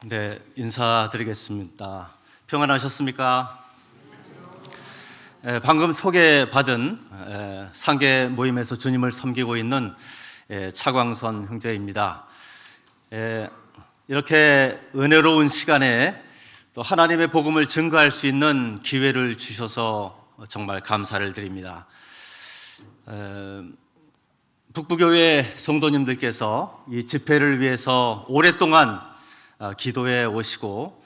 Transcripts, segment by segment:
네, 인사드리겠습니다. 평안하셨습니까? 방금 소개받은 상계 모임에서 주님을 섬기고 있는 차광선 형제입니다. 이렇게 은혜로운 시간에 또 하나님의 복음을 증거할 수 있는 기회를 주셔서 정말 감사를 드립니다. 북부교회 성도님들께서 이 집회를 위해서 오랫동안 기도해 오시고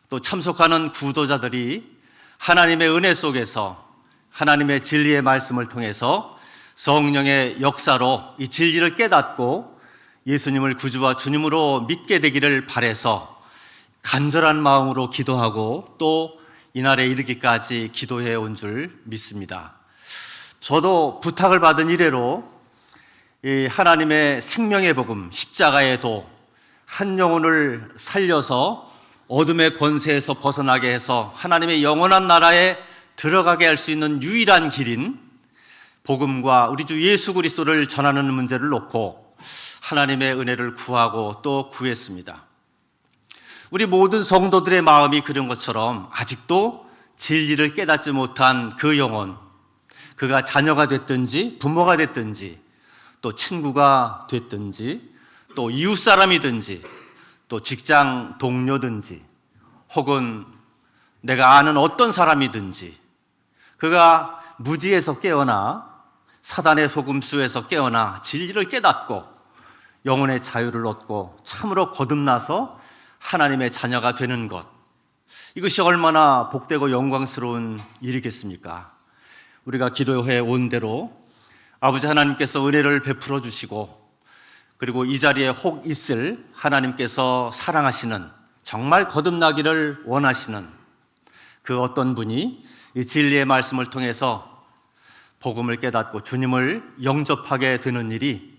또 참석하는 구도자들이 하나님의 은혜 속에서 하나님의 진리의 말씀을 통해서 성령의 역사로 이 진리를 깨닫고 예수님을 구주와 주님으로 믿게 되기를 바라서 간절한 마음으로 기도하고 또 이날에 이르기까지 기도해 온 줄 믿습니다. 저도 부탁을 받은 이래로 이 하나님의 생명의 복음, 십자가의 도, 한 영혼을 살려서 어둠의 권세에서 벗어나게 해서 하나님의 영원한 나라에 들어가게 할 수 있는 유일한 길인 복음과 우리 주 예수 그리스도를 전하는 문제를 놓고 하나님의 은혜를 구하고 또 구했습니다. 우리 모든 성도들의 마음이 그런 것처럼 아직도 진리를 깨닫지 못한 그 영혼, 그가 자녀가 됐든지 부모가 됐든지 또 친구가 됐든지 또 이웃 사람이든지 또 직장 동료든지 혹은 내가 아는 어떤 사람이든지 그가 무지에서 깨어나 사단의 속임수에서 깨어나 진리를 깨닫고 영혼의 자유를 얻고 참으로 거듭나서 하나님의 자녀가 되는 것, 이것이 얼마나 복되고 영광스러운 일이겠습니까? 우리가 기도해 온 대로 아버지 하나님께서 은혜를 베풀어 주시고 그리고 이 자리에 혹 있을 하나님께서 사랑하시는, 정말 거듭나기를 원하시는 그 어떤 분이 이 진리의 말씀을 통해서 복음을 깨닫고 주님을 영접하게 되는 일이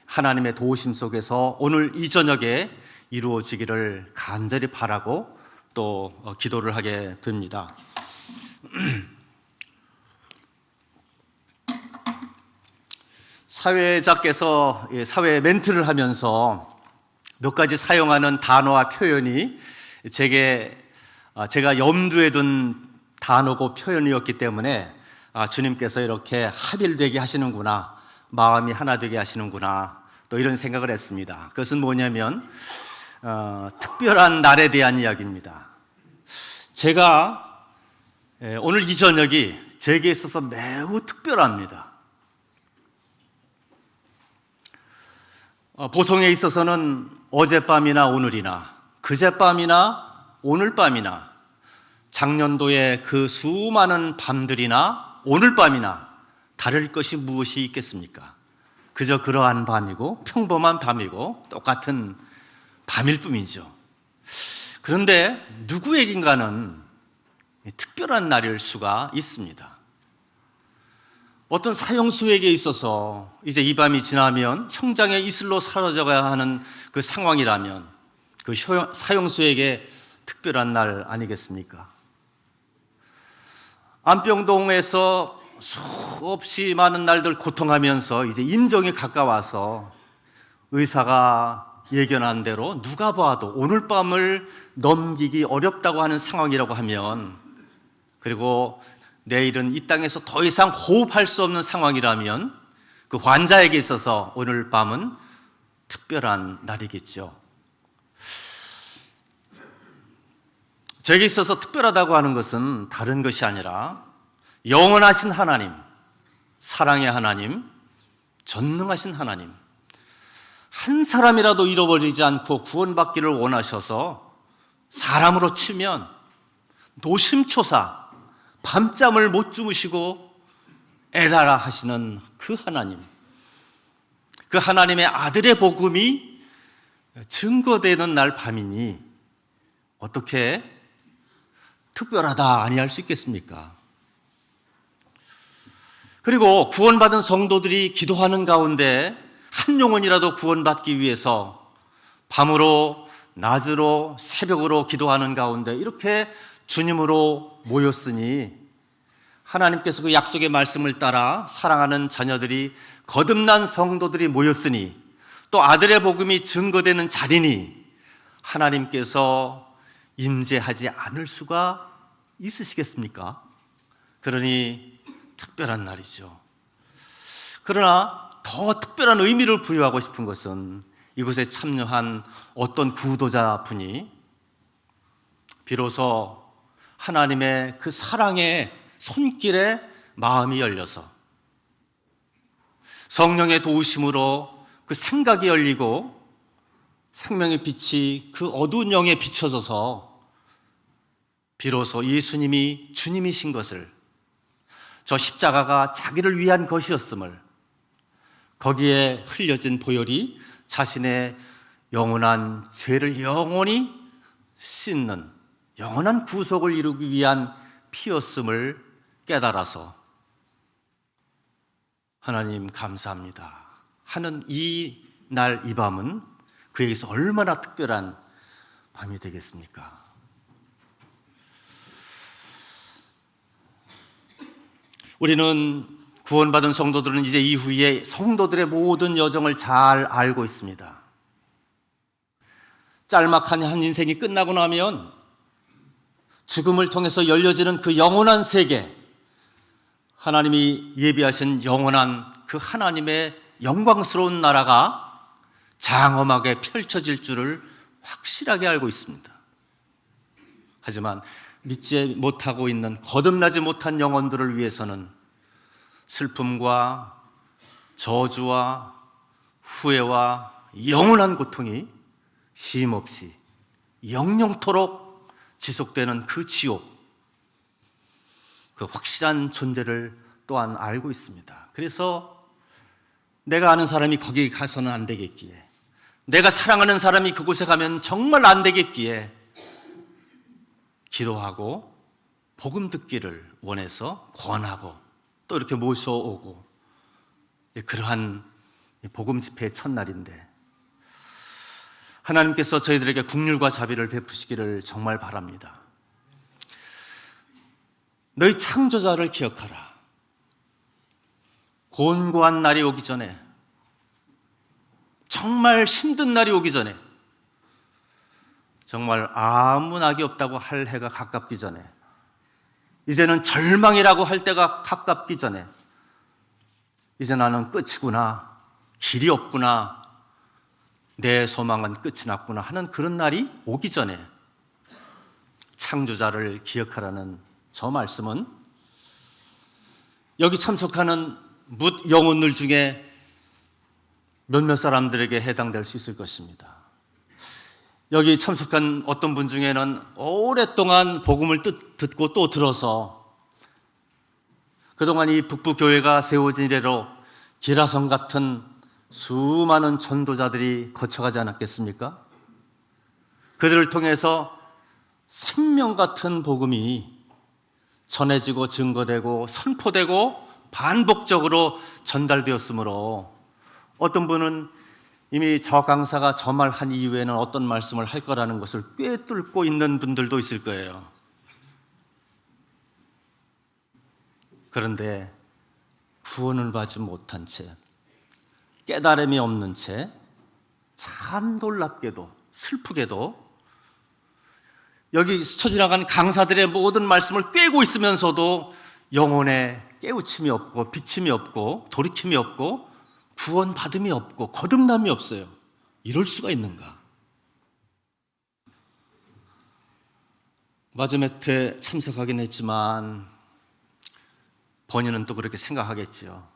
하나님의 도우심 속에서 오늘 이 저녁에 이루어지기를 간절히 바라고 또 기도를 하게 됩니다. 사회자께서 사회 멘트를 하면서 몇 가지 사용하는 단어와 표현이 제가 염두에 둔 단어고 표현이었기 때문에 주님께서 이렇게 합일되게 하시는구나, 마음이 하나 되게 하시는구나, 또 이런 생각을 했습니다. 그것은 뭐냐면 특별한 날에 대한 이야기입니다. 제가 오늘 이 저녁이 제게 있어서 매우 특별합니다. 보통에 있어서는 어젯밤이나 오늘이나 그젯밤이나 오늘밤이나 작년도의 그 수많은 밤들이나 오늘 밤이나 다를 것이 무엇이 있겠습니까? 그저 그러한 밤이고 평범한 밤이고 똑같은 밤일 뿐이죠. 그런데 누구에겐가는 특별한 날일 수가 있습니다. 어떤 사형수에게 있어서 이제 이 밤이 지나면 형장의 이슬로 사라져가야 하는 그 상황이라면 그 사형수에게 특별한 날 아니겠습니까? 안병동에서 수없이 많은 날들 고통하면서 이제 임종이 가까워서 의사가 예견한 대로 누가 봐도 오늘 밤을 넘기기 어렵다고 하는 상황이라고 하면, 그리고 내일은 이 땅에서 더 이상 호흡할 수 없는 상황이라면 그 환자에게 있어서 오늘 밤은 특별한 날이겠죠. 저에게 있어서 특별하다고 하는 것은 다른 것이 아니라 영원하신 하나님, 사랑의 하나님, 전능하신 하나님, 한 사람이라도 잃어버리지 않고 구원받기를 원하셔서 사람으로 치면 노심초사 밤잠을 못 주무시고 애달아 하시는 그 하나님, 그 하나님의 아들의 복음이 증거되는 날 밤이니 어떻게 특별하다 아니할 수 있겠습니까? 그리고 구원받은 성도들이 기도하는 가운데 한 영혼이라도 구원받기 위해서 밤으로 낮으로 새벽으로 기도하는 가운데 이렇게 주님으로 모였으니 하나님께서 그 약속의 말씀을 따라 사랑하는 자녀들이 거듭난 성도들이 모였으니 또 아들의 복음이 증거되는 자리니 하나님께서 임재하지 않을 수가 있으시겠습니까? 그러니 특별한 날이죠. 그러나 더 특별한 의미를 부여하고 싶은 것은 이곳에 참여한 어떤 구도자 분이 비로소 하나님의 그 사랑의 손길에 마음이 열려서 성령의 도우심으로 그 생각이 열리고 생명의 빛이 그 어두운 영에 비춰져서 비로소 예수님이 주님이신 것을, 저 십자가가 자기를 위한 것이었음을, 거기에 흘려진 보혈이 자신의 영원한 죄를 영원히 씻는 영원한 구속을 이루기 위한 피였음을 깨달아서 하나님 감사합니다 하는 이 날, 이 밤은 그에게서 얼마나 특별한 밤이 되겠습니까? 우리는 구원받은 성도들은 이제 이후에 성도들의 모든 여정을 잘 알고 있습니다. 짤막한 한 인생이 끝나고 나면 죽음을 통해서 열려지는 그 영원한 세계, 하나님이 예비하신 영원한 그 하나님의 영광스러운 나라가 장엄하게 펼쳐질 줄을 확실하게 알고 있습니다. 하지만 믿지 못하고 있는 거듭나지 못한 영혼들을 위해서는 슬픔과 저주와 후회와 영원한 고통이 쉼없이 영영토록 지속되는 그 지옥, 그 확실한 존재를 또한 알고 있습니다. 그래서 내가 아는 사람이 거기 가서는 안 되겠기에, 내가 사랑하는 사람이 그곳에 가면 정말 안 되겠기에 기도하고 복음 듣기를 원해서 권하고 또 이렇게 모셔오고, 그러한 복음 집회의 첫날인데 하나님께서 저희들에게 긍휼과 자비를 베푸시기를 정말 바랍니다. 너희 창조자를 기억하라. 곤고한 날이 오기 전에, 정말 힘든 날이 오기 전에, 정말 아무 낙이 없다고 할 해가 가깝기 전에, 이제는 절망이라고 할 때가 가깝기 전에, 이제 나는 끝이구나, 길이 없구나, 내 소망은 끝이 났구나 하는 그런 날이 오기 전에 창조자를 기억하라는 저 말씀은 여기 참석하는 뭇 영혼들 중에 몇몇 사람들에게 해당될 수 있을 것입니다. 여기 참석한 어떤 분 중에는 오랫동안 복음을 듣고 또 들어서 그동안 이 북부교회가 세워진 이래로 기라성 같은 수많은 전도자들이 거쳐가지 않았겠습니까? 그들을 통해서 생명 같은 복음이 전해지고 증거되고 선포되고 반복적으로 전달되었으므로 어떤 분은 이미 저 강사가 저 말 한 이후에는 어떤 말씀을 할 거라는 것을 꿰뚫고 있는 분들도 있을 거예요. 그런데 구원을 받지 못한 채, 깨달음이 없는 채, 참 놀랍게도 슬프게도 여기 스쳐 지나간 강사들의 모든 말씀을 꿰고 있으면서도 영혼에 깨우침이 없고 비침이 없고 돌이킴이 없고 구원받음이 없고 거듭남이 없어요. 이럴 수가 있는가? 마저매트에 참석하긴 했지만 본인은 또 그렇게 생각하겠지요.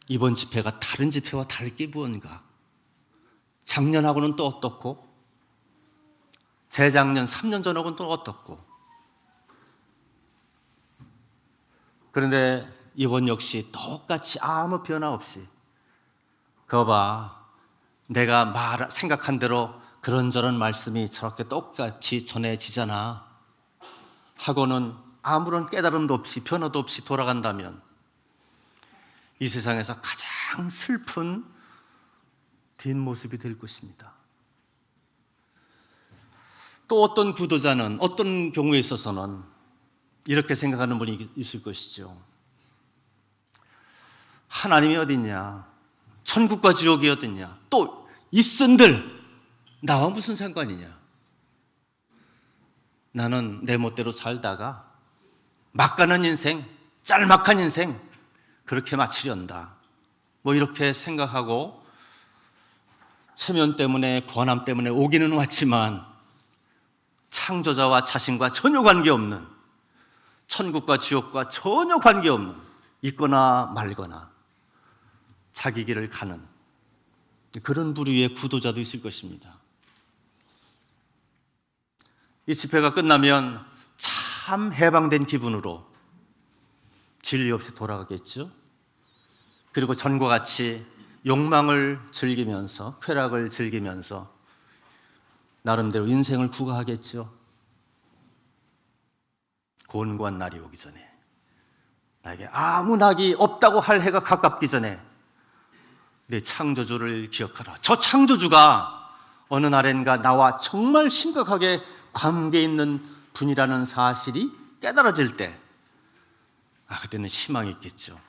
이번 집회가 다른 집회와 다를 게 무언가? 작년하고는 또 어떻고? 재작년 3년 전하고는 또 어떻고? 그런데 이번 역시 똑같이 아무 변화 없이 그거 봐, 내가 생각한 대로 그런저런 말씀이 저렇게 똑같이 전해지잖아 하고는 아무런 깨달음도 없이 변화도 없이 돌아간다면 이 세상에서 가장 슬픈 뒷모습이 될 것입니다. 또 어떤 구도자는 어떤 경우에 있어서는 이렇게 생각하는 분이 있을 것이죠. 하나님이 어딨냐? 천국과 지옥이 어딨냐? 또 있은들 나와 무슨 상관이냐? 나는 내 멋대로 살다가 막가는 인생, 짤막한 인생 그렇게 마치련다. 뭐 이렇게 생각하고 체면 때문에, 권함 때문에 오기는 왔지만 창조자와 자신과 전혀 관계없는, 천국과 지옥과 전혀 관계없는, 있거나 말거나 자기 길을 가는 그런 부류의 구도자도 있을 것입니다. 이 집회가 끝나면 참 해방된 기분으로 진리 없이 돌아가겠죠. 그리고 전과 같이 욕망을 즐기면서, 쾌락을 즐기면서 나름대로 인생을 구가하겠죠. 곤고한 날이 오기 전에, 나에게 아무 낙이 없다고 할 해가 가깝기 전에 내 창조주를 기억하라. 저 창조주가 어느 날엔가 나와 정말 심각하게 관계 있는 분이라는 사실이 깨달아질 때, 그때는 희망이 있겠죠.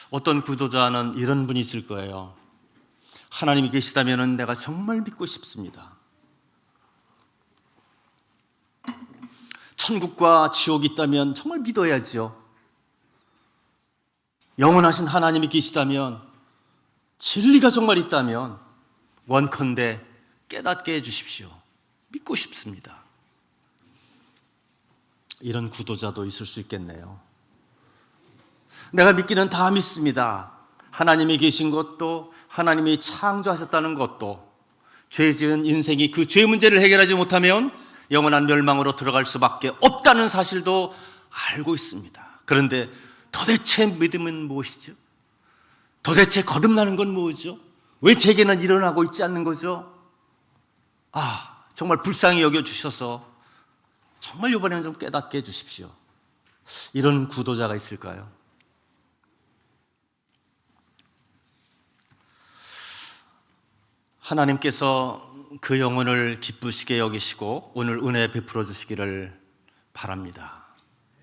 어떤 구도자는 이런 분이 있을 거예요. 하나님이 계시다면 내가 정말 믿고 싶습니다. 천국과 지옥이 있다면 정말 믿어야죠. 영원하신 하나님이 계시다면, 진리가 정말 있다면 원컨대 깨닫게 해주십시오. 믿고 싶습니다. 이런 구도자도 있을 수 있겠네요. 내가 믿기는 다 믿습니다. 하나님이 계신 것도, 하나님이 창조하셨다는 것도, 죄 지은 인생이 그 죄 문제를 해결하지 못하면 영원한 멸망으로 들어갈 수밖에 없다는 사실도 알고 있습니다. 그런데 도대체 믿음은 무엇이죠? 도대체 거듭나는 건 뭐죠? 왜 제게는 일어나고 있지 않는 거죠? 정말 불쌍히 여겨주셔서 정말 이번에는 좀 깨닫게 해주십시오. 이런 구도자가 있을까요? 하나님께서 그 영혼을 기쁘시게 여기시고 오늘 은혜 베풀어 주시기를 바랍니다.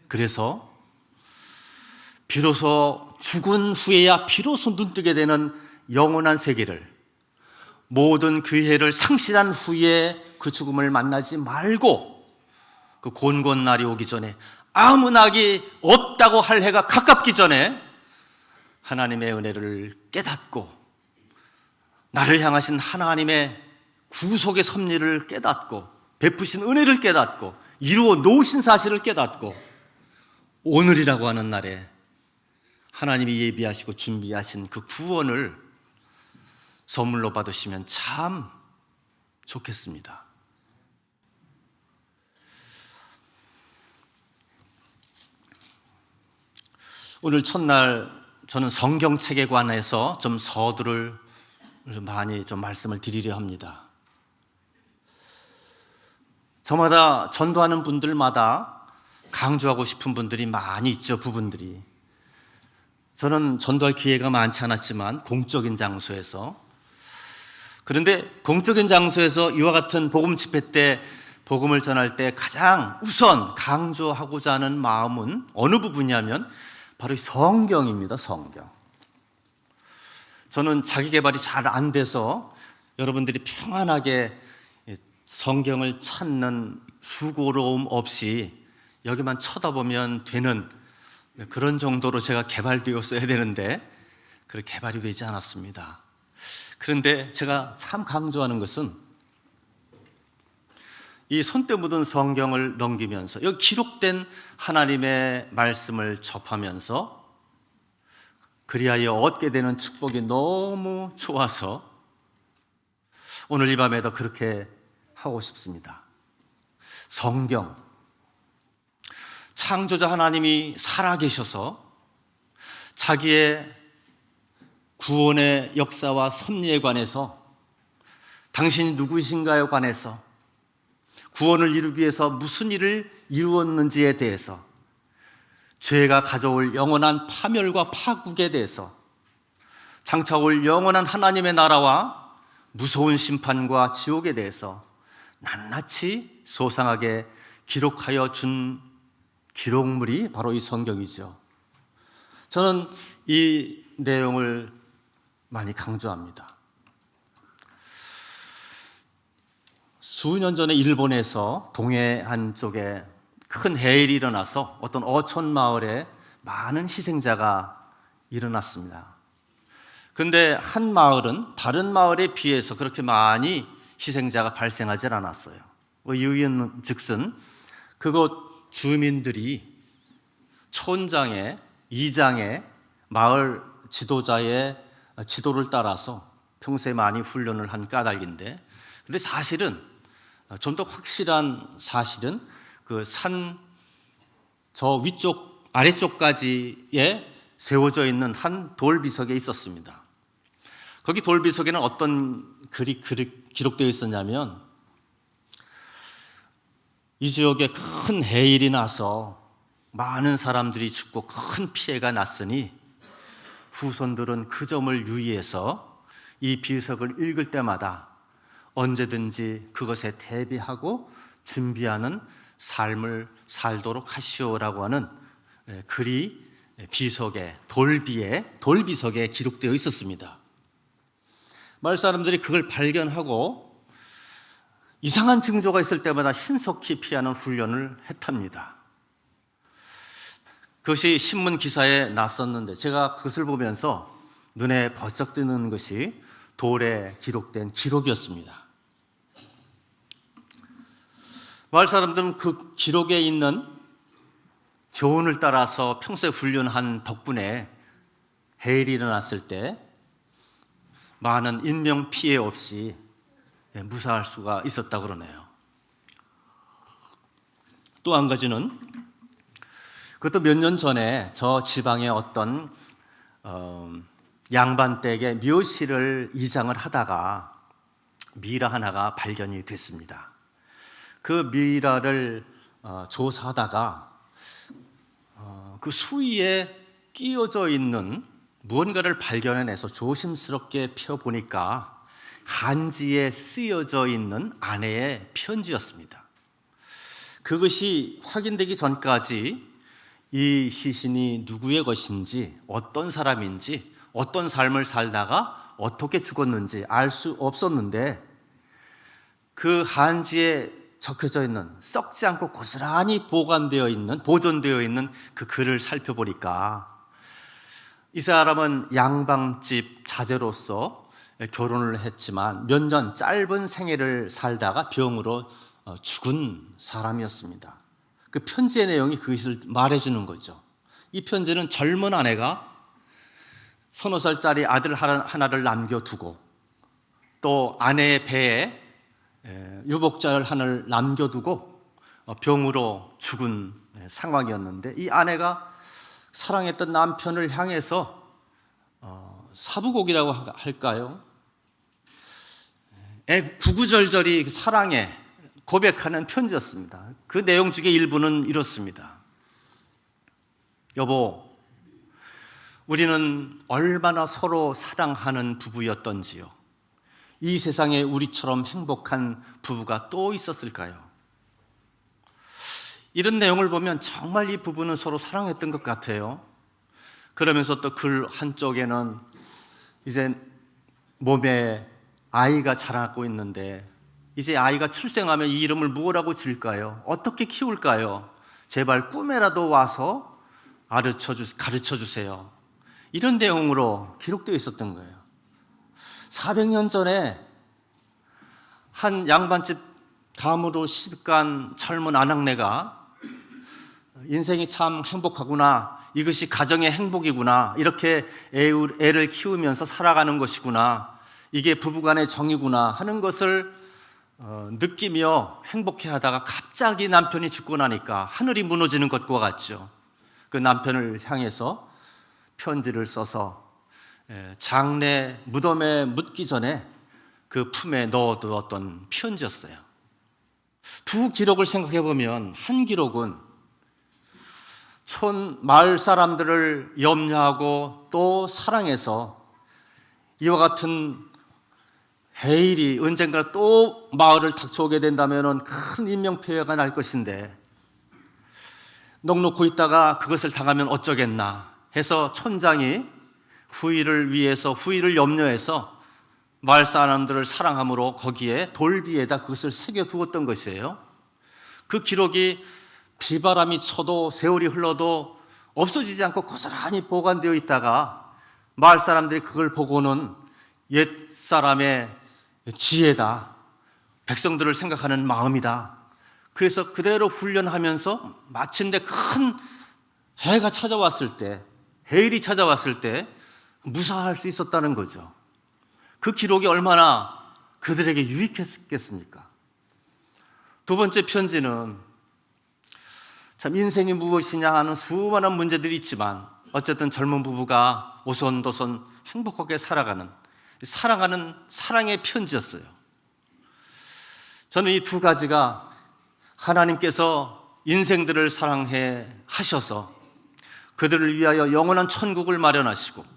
그래서 비로소 죽은 후에야 비로소 눈뜨게 되는 영원한 세계를, 모든 기회를 상실한 후에 그 죽음을 만나지 말고 그 곤곤 날이 오기 전에, 아무 낙이 없다고 할 해가 가깝기 전에 하나님의 은혜를 깨닫고, 나를 향하신 하나님의 구속의 섭리를 깨닫고, 베푸신 은혜를 깨닫고, 이루어 놓으신 사실을 깨닫고, 오늘이라고 하는 날에 하나님이 예비하시고 준비하신 그 구원을 선물로 받으시면 참 좋겠습니다. 오늘 첫날 저는 성경책에 관해서 좀 서두를 많이 좀 말씀을 드리려 합니다. 저마다 전도하는 분들마다 강조하고 싶은 분들이 많이 있죠, 부분들이. 저는 전도할 기회가 많지 않았지만 공적인 장소에서, 그런데 공적인 장소에서 이와 같은 복음 집회 때, 복음을 전할 때 가장 우선 강조하고자 하는 마음은 어느 부분이냐면 바로 성경입니다. 성경. 저는 자기 개발이 잘 안 돼서 여러분들이 평안하게 성경을 찾는 수고로움 없이 여기만 쳐다보면 되는 그런 정도로 제가 개발되었어야 되는데 그렇게 개발이 되지 않았습니다. 그런데 제가 참 강조하는 것은 이 손때 묻은 성경을 넘기면서 여기 기록된 하나님의 말씀을 접하면서 그리하여 얻게 되는 축복이 너무 좋아서 오늘 이 밤에도 그렇게 하고 싶습니다. 성경, 창조자 하나님이 살아계셔서 자기의 구원의 역사와 섭리에 관해서, 당신이 누구신가에 관해서, 구원을 이루기 위해서 무슨 일을 이루었는지에 대해서, 죄가 가져올 영원한 파멸과 파국에 대해서, 장차 올 영원한 하나님의 나라와 무서운 심판과 지옥에 대해서 낱낱이 소상하게 기록하여 준 기록물이 바로 이 성경이죠. 저는 이 내용을 많이 강조합니다. 수년 전에 일본에서 동해안 쪽에 큰 해일이 일어나서 어떤 어촌 마을에 많은 희생자가 일어났습니다. 그런데 한 마을은 다른 마을에 비해서 그렇게 많이 희생자가 발생하지 않았어요. 이유는 즉슨 그곳 주민들이 촌장의, 이장의, 마을 지도자의 지도를 따라서 평소에 많이 훈련을 한 까닭인데, 근데 사실은 좀 더 확실한 사실은 그 산 저 위쪽 아래쪽까지에 세워져 있는 한 돌비석에 있었습니다. 거기 돌비석에는 어떤 글이 기록되어 있었냐면, 이 지역에 큰 해일이 나서 많은 사람들이 죽고 큰 피해가 났으니 후손들은 그 점을 유의해서 이 비석을 읽을 때마다 언제든지 그것에 대비하고 준비하는 삶을 살도록 하시오라고 하는 글이 비석에, 돌비석에 기록되어 있었습니다. 마을 사람들이 그걸 발견하고 이상한 징조가 있을 때마다 신속히 피하는 훈련을 했답니다. 그것이 신문 기사에 났었는데 제가 그것을 보면서 눈에 번쩍 뜨는 것이 돌에 기록된 기록이었습니다. 마을 사람들은 그 기록에 있는 교훈을 따라서 평소에 훈련한 덕분에 해일이 일어났을 때 많은 인명 피해 없이 무사할 수가 있었다고 그러네요. 또 한 가지는, 그것도 몇 년 전에 저 지방의 어떤 양반댁에 묘실을 이장을 하다가 미라 하나가 발견이 됐습니다. 그 미라를 조사하다가 그 수위에 끼워져 있는 무언가를 발견해내서 조심스럽게 펴보니까 한지에 쓰여져 있는 아내의 편지였습니다. 그것이 확인되기 전까지 이 시신이 누구의 것인지, 어떤 사람인지, 어떤 삶을 살다가 어떻게 죽었는지 알 수 없었는데, 그 한지에 적혀져 있는, 썩지 않고 고스란히 보존되어 있는 그 글을 살펴보니까 이 사람은 양방집 자제로서 결혼을 했지만 몇 년 짧은 생애를 살다가 병으로 죽은 사람이었습니다. 그 편지의 내용이 그것을 말해주는 거죠. 이 편지는 젊은 아내가 서너 살짜리 아들 하나를 남겨두고 또 아내의 배에 유복자를 하나를 남겨두고 병으로 죽은 상황이었는데, 이 아내가 사랑했던 남편을 향해서 사부곡이라고 할까요? 구구절절히 사랑에 고백하는 편지였습니다. 그 내용 중에 일부는 이렇습니다. 여보, 우리는 얼마나 서로 사랑하는 부부였던지요. 이 세상에 우리처럼 행복한 부부가 또 있었을까요? 이런 내용을 보면 정말 이 부부는 서로 사랑했던 것 같아요. 그러면서 또 글 한쪽에는 이제 몸에 아이가 자라고 있는데, 이제 아이가 출생하면 이 이름을 뭐라고 지을까요? 어떻게 키울까요? 제발 꿈에라도 와서 가르쳐 주세요. 이런 내용으로 기록되어 있었던 거예요. 400년 전에 한 양반집 감으로 시집간 젊은 아낙네가 인생이 참 행복하구나, 이것이 가정의 행복이구나, 이렇게 애를 키우면서 살아가는 것이구나, 이게 부부간의 정이구나 하는 것을 느끼며 행복해하다가 갑자기 남편이 죽고 나니까 하늘이 무너지는 것과 같죠. 그 남편을 향해서 편지를 써서 장례 무덤에 묻기 전에 그 품에 넣어두었던 편지였어요. 두 기록을 생각해 보면, 한 기록은 마을 사람들을 염려하고 또 사랑해서 이와 같은 해일이 언젠가 또 마을을 닥쳐오게 된다면 큰 인명피해가 날 것인데, 넋놓고 있다가 그것을 당하면 어쩌겠나 해서 촌장이 후일을 염려해서 마을 사람들을 사랑함으로 거기에 돌 뒤에다 그것을 새겨두었던 것이에요. 그 기록이 비바람이 쳐도 세월이 흘러도 없어지지 않고 고스란히 보관되어 있다가 마을 사람들이 그걸 보고는 옛사람의 지혜다, 백성들을 생각하는 마음이다. 그래서 그대로 훈련하면서 마침내 큰 해가 찾아왔을 때, 해일이 찾아왔을 때 무사할 수 있었다는 거죠. 그 기록이 얼마나 그들에게 유익했겠습니까? 두 번째 편지는 참 인생이 무엇이냐 하는 수많은 문제들이 있지만 어쨌든 젊은 부부가 오손도손 행복하게 살아가는 사랑의 편지였어요. 저는 이 두 가지가 하나님께서 인생들을 사랑해 하셔서 그들을 위하여 영원한 천국을 마련하시고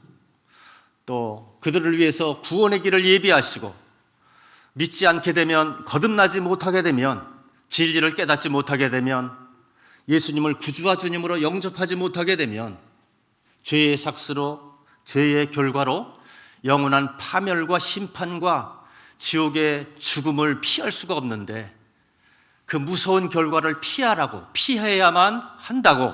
또 그들을 위해서 구원의 길을 예비하시고 믿지 않게 되면, 거듭나지 못하게 되면, 진리를 깨닫지 못하게 되면, 예수님을 구주와 주님으로 영접하지 못하게 되면 죄의 삭스로, 죄의 결과로 영원한 파멸과 심판과 지옥의 죽음을 피할 수가 없는데 그 무서운 결과를 피해야만 한다고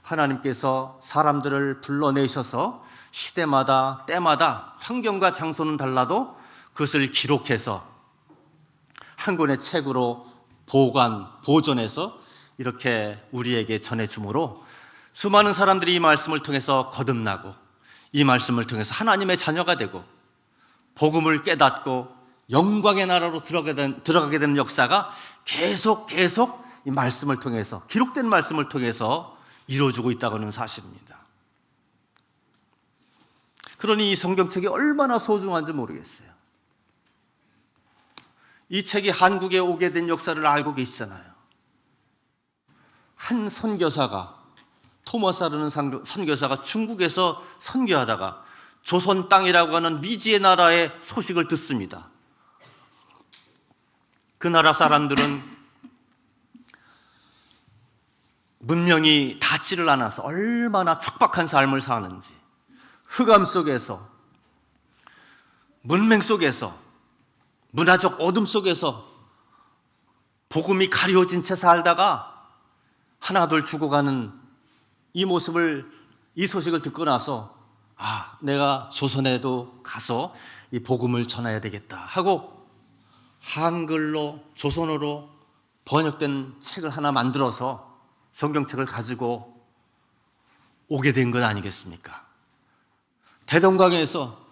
하나님께서 사람들을 불러내셔서 시대마다 때마다 환경과 장소는 달라도 그것을 기록해서 한 권의 책으로 보존해서 이렇게 우리에게 전해주므로 수많은 사람들이 이 말씀을 통해서 거듭나고 이 말씀을 통해서 하나님의 자녀가 되고 복음을 깨닫고 영광의 나라로 들어가게 되는 역사가 계속 이 말씀을 통해서, 기록된 말씀을 통해서 이루어지고 있다고 하는 사실입니다. 그러니 이 성경책이 얼마나 소중한지 모르겠어요. 이 책이 한국에 오게 된 역사를 알고 계시잖아요. 한 선교사가, 토마스라는 선교사가 중국에서 선교하다가 조선 땅이라고 하는 미지의 나라의 소식을 듣습니다. 그 나라 사람들은 문명이 닿지를 않아서 얼마나 척박한 삶을 사는지, 흑암 속에서, 문맹 속에서, 문화적 어둠 속에서 복음이 가려진 채 살다가 하나둘 죽어가는 이 모습을, 이 소식을 듣고 나서 내가 조선에도 가서 이 복음을 전해야 되겠다 하고 한글로, 조선어로 번역된 책을 하나 만들어서 성경책을 가지고 오게 된 것 아니겠습니까? 대동강에서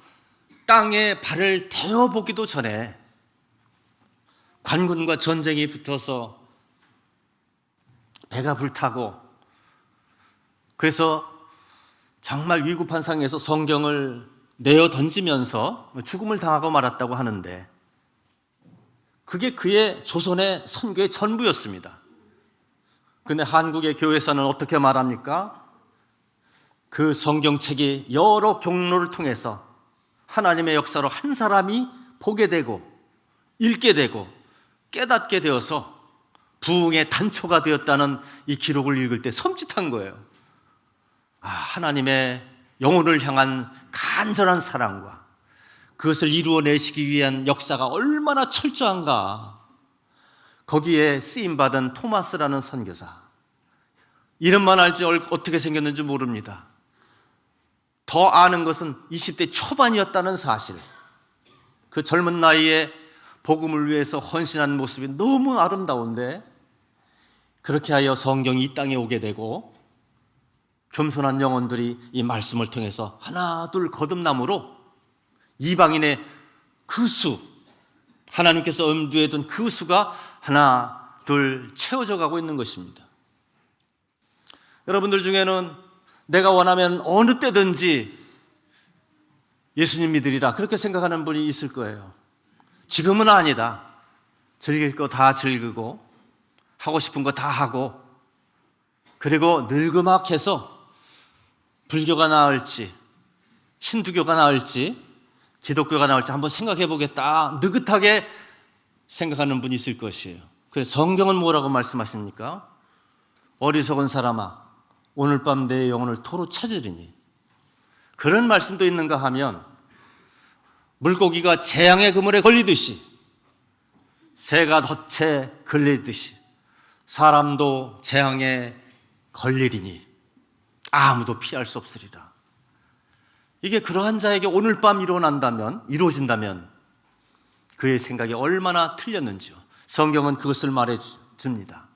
땅에 발을 대어보기도 전에 관군과 전쟁이 붙어서 배가 불타고, 그래서 정말 위급한 상황에서 성경을 내어 던지면서 죽음을 당하고 말았다고 하는데 그게 그의 조선의 선교의 전부였습니다. 근데 한국의 교회에서는 어떻게 말합니까? 그 성경책이 여러 경로를 통해서 하나님의 역사로 한 사람이 보게 되고 읽게 되고 깨닫게 되어서 부흥의 단초가 되었다는 이 기록을 읽을 때 섬찟한 거예요. 하나님의 영혼을 향한 간절한 사랑과 그것을 이루어내시기 위한 역사가 얼마나 철저한가. 거기에 쓰임받은 토마스라는 선교사, 이름만 알지 어떻게 생겼는지 모릅니다. 더 아는 것은 20대 초반이었다는 사실, 그 젊은 나이에 복음을 위해서 헌신한 모습이 너무 아름다운데 그렇게 하여 성경이 이 땅에 오게 되고 겸손한 영혼들이 이 말씀을 통해서 하나 둘 거듭남으로 이방인의 그 수, 하나님께서 엄두에 둔 그 수가 하나 둘 채워져 가고 있는 것입니다. 여러분들 중에는 내가 원하면 어느 때든지 예수님 믿으리라 그렇게 생각하는 분이 있을 거예요. 지금은 아니다. 즐길 거 다 즐기고 하고 싶은 거 다 하고, 그리고 늙음악해서 불교가 나을지 힌두교가 나을지 기독교가 나올지 한번 생각해 보겠다, 느긋하게 생각하는 분이 있을 것이에요. 그래서 성경은 뭐라고 말씀하십니까? 어리석은 사람아, 오늘 밤 내 영혼을 토로 찾으리니. 그런 말씀도 있는가 하면 물고기가 재앙의 그물에 걸리듯이, 새가 덫에 걸리듯이 사람도 재앙에 걸리리니 아무도 피할 수 없으리라. 이게 그러한 자에게 오늘 밤 이루어진다면 그의 생각이 얼마나 틀렸는지요. 성경은 그것을 말해 줍니다.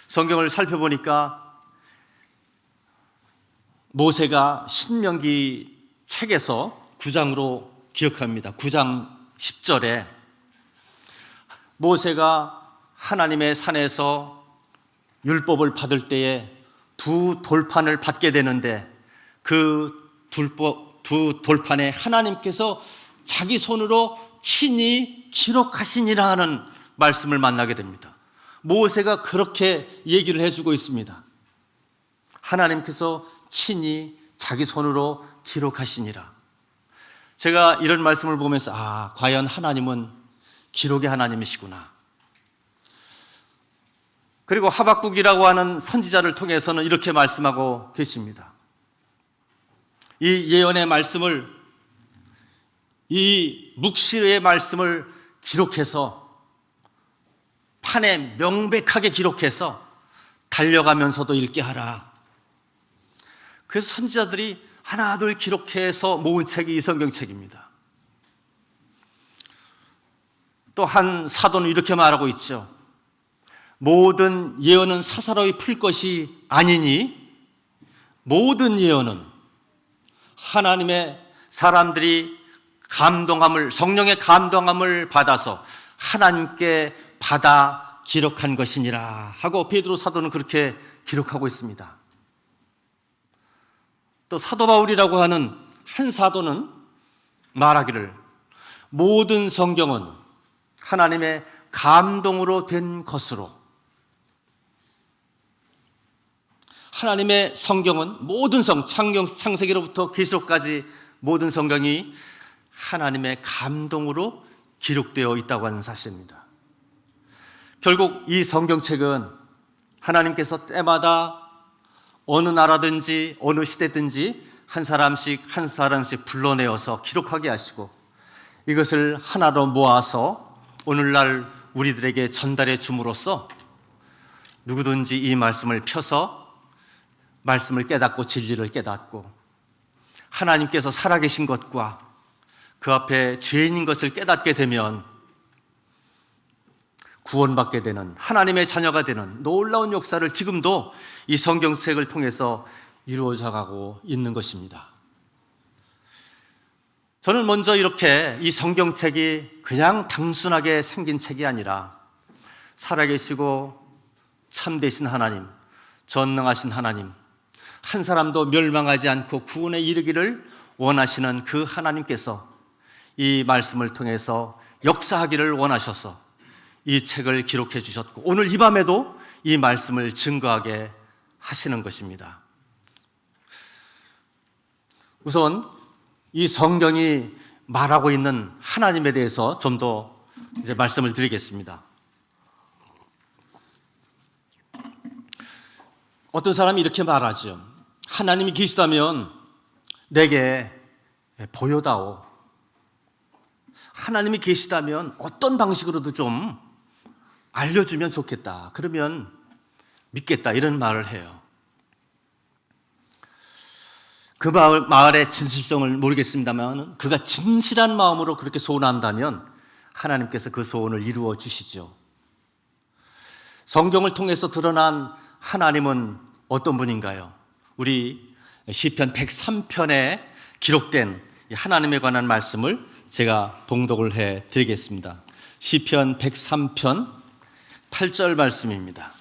성경을 살펴보니까 모세가 신명기 책에서 9장으로 기억합니다. 9장 10절에 모세가 하나님의 산에서 율법을 받을 때에 두 돌판을 받게 되는데 그 두 돌판에 하나님께서 자기 손으로 친히 기록하시니라 하는 말씀을 만나게 됩니다. 모세가 그렇게 얘기를 해주고 있습니다. 하나님께서 친히 자기 손으로 기록하시니라. 제가 이런 말씀을 보면서 과연 하나님은 기록의 하나님이시구나. 그리고 하박국이라고 하는 선지자를 통해서는 이렇게 말씀하고 계십니다. 이 예언의 말씀을, 이 묵시의 말씀을 기록해서 판에 명백하게 기록해서 달려가면서도 읽게 하라. 그래서 선지자들이 하나둘 기록해서 모은 책이 이 성경책입니다. 또 한 사도는 이렇게 말하고 있죠. 모든 예언은 사사로이 풀 것이 아니니 모든 예언은 하나님의 사람들이 성령의 감동함을 받아서 하나님께 받아 기록한 것이니라 하고 베드로 사도는 그렇게 기록하고 있습니다. 또 사도 바울이라고 하는 한 사도는 말하기를 모든 성경은 하나님의 감동으로 된 것으로, 하나님의 성경은 모든 창세기로부터 계시록까지 모든 성경이 하나님의 감동으로 기록되어 있다고 하는 사실입니다. 결국 이 성경책은 하나님께서 때마다 어느 나라든지 어느 시대든지 한 사람씩 불러내어서 기록하게 하시고 이것을 하나로 모아서 오늘날 우리들에게 전달해 줌으로써 누구든지 이 말씀을 펴서 말씀을 깨닫고 진리를 깨닫고 하나님께서 살아계신 것과 그 앞에 죄인인 것을 깨닫게 되면 구원받게 되는, 하나님의 자녀가 되는 놀라운 역사를 지금도 이 성경책을 통해서 이루어져 가고 있는 것입니다. 저는 먼저 이렇게 이 성경책이 그냥 단순하게 생긴 책이 아니라 살아계시고 참되신 하나님, 전능하신 하나님, 한 사람도 멸망하지 않고 구원에 이르기를 원하시는 그 하나님께서 이 말씀을 통해서 역사하기를 원하셔서 이 책을 기록해 주셨고 오늘 이 밤에도 이 말씀을 증거하게 하시는 것입니다. 우선 이 성경이 말하고 있는 하나님에 대해서 좀 더 말씀을 드리겠습니다. 어떤 사람이 이렇게 말하죠. 하나님이 계시다면 내게 보여다오. 하나님이 계시다면 어떤 방식으로도 좀 알려주면 좋겠다. 그러면 믿겠다. 이런 말을 해요. 그 말의 진실성을 모르겠습니다만 그가 진실한 마음으로 그렇게 소원한다면 하나님께서 그 소원을 이루어 주시죠. 성경을 통해서 드러난 하나님은 어떤 분인가요? 우리 시편 103편에 기록된 하나님에 관한 말씀을 제가 봉독을 해 드리겠습니다. 시편 103편 8절 말씀입니다.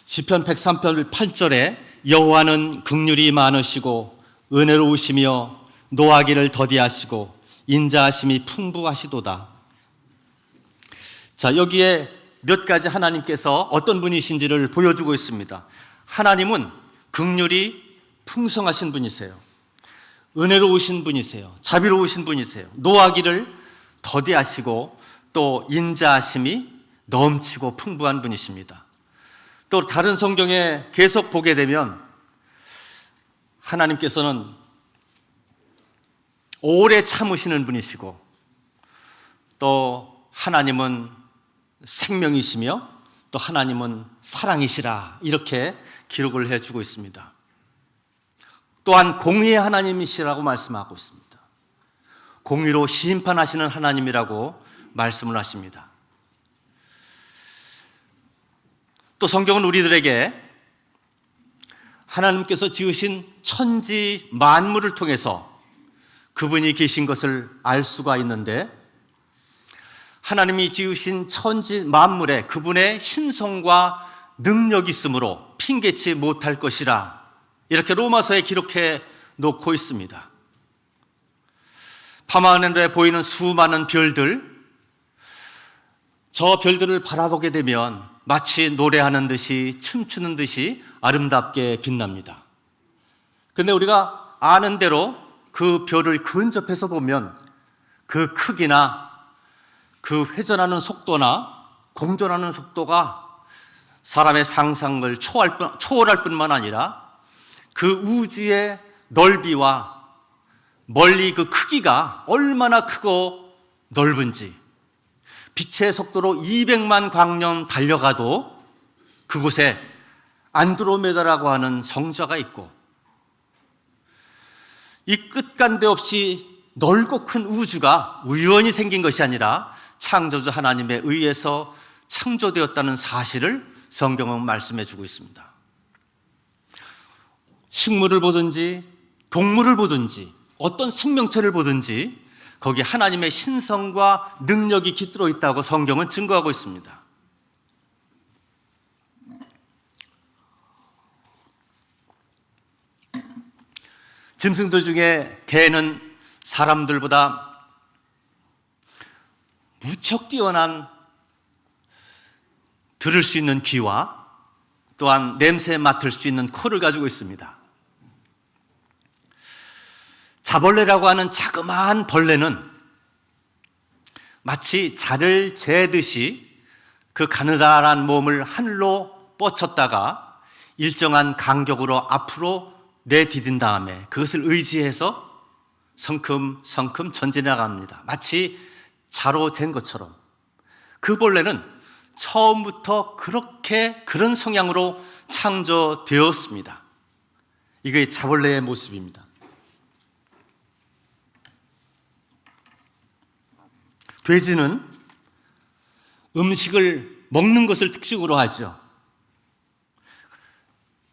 시편 103편 8절에 여호와는 긍휼이 많으시고 은혜로우시며 노하기를 더디하시고 인자하심이 풍부하시도다. 자, 여기에 몇 가지 하나님께서 어떤 분이신지를 보여주고 있습니다. 하나님은 긍휼이 풍성하신 분이세요. 은혜로우신 분이세요. 자비로우신 분이세요. 노하기를 더디하시고 또 인자하심이 넘치고 풍부한 분이십니다. 또 다른 성경에 계속 보게 되면 하나님께서는 오래 참으시는 분이시고 또 하나님은 생명이시며 또 하나님은 사랑이시라 이렇게 기록을 해주고 있습니다. 또한 공의의 하나님이시라고 말씀하고 있습니다. 공의로 심판하시는 하나님이라고 말씀을 하십니다. 또 성경은 우리들에게 하나님께서 지으신 천지 만물을 통해서 그분이 계신 것을 알 수가 있는데, 하나님이 지으신 천지 만물에 그분의 신성과 능력이 있으므로 핑계치 못할 것이라 이렇게 로마서에 기록해 놓고 있습니다. 밤하늘에 보이는 수많은 별들, 저 별들을 바라보게 되면 마치 노래하는 듯이 춤추는 듯이 아름답게 빛납니다. 근데 우리가 아는 대로 그 별을 근접해서 보면 그 크기나 그 회전하는 속도나 공전하는 속도가 사람의 상상을 초월할 뿐만 아니라 그 우주의 넓이와 멀리 그 크기가 얼마나 크고 넓은지, 빛의 속도로 200만 광년 달려가도 그곳에 안드로메다라고 하는 성자가 있고, 이 끝간데 없이 넓고 큰 우주가 우연히 생긴 것이 아니라 창조주 하나님에 의해서 창조되었다는 사실을 성경은 말씀해 주고 있습니다. 식물을 보든지 동물을 보든지 어떤 생명체를 보든지 거기 하나님의 신성과 능력이 깃들어 있다고 성경은 증거하고 있습니다. 짐승들 중에 개는 사람들보다 무척 뛰어난 들을 수 있는 귀와 또한 냄새 맡을 수 있는 코를 가지고 있습니다. 자벌레라고 하는 자그마한 벌레는 마치 자를 재듯이 그 가느다란 몸을 하늘로 뻗쳤다가 일정한 간격으로 앞으로 내디딘 다음에 그것을 의지해서 성큼성큼 전진해 나갑니다. 마치 자로 잰 것처럼. 그 벌레는 처음부터 그런 성향으로 창조되었습니다. 이게 자벌레의 모습입니다. 돼지는 음식을 먹는 것을 특징으로 하죠.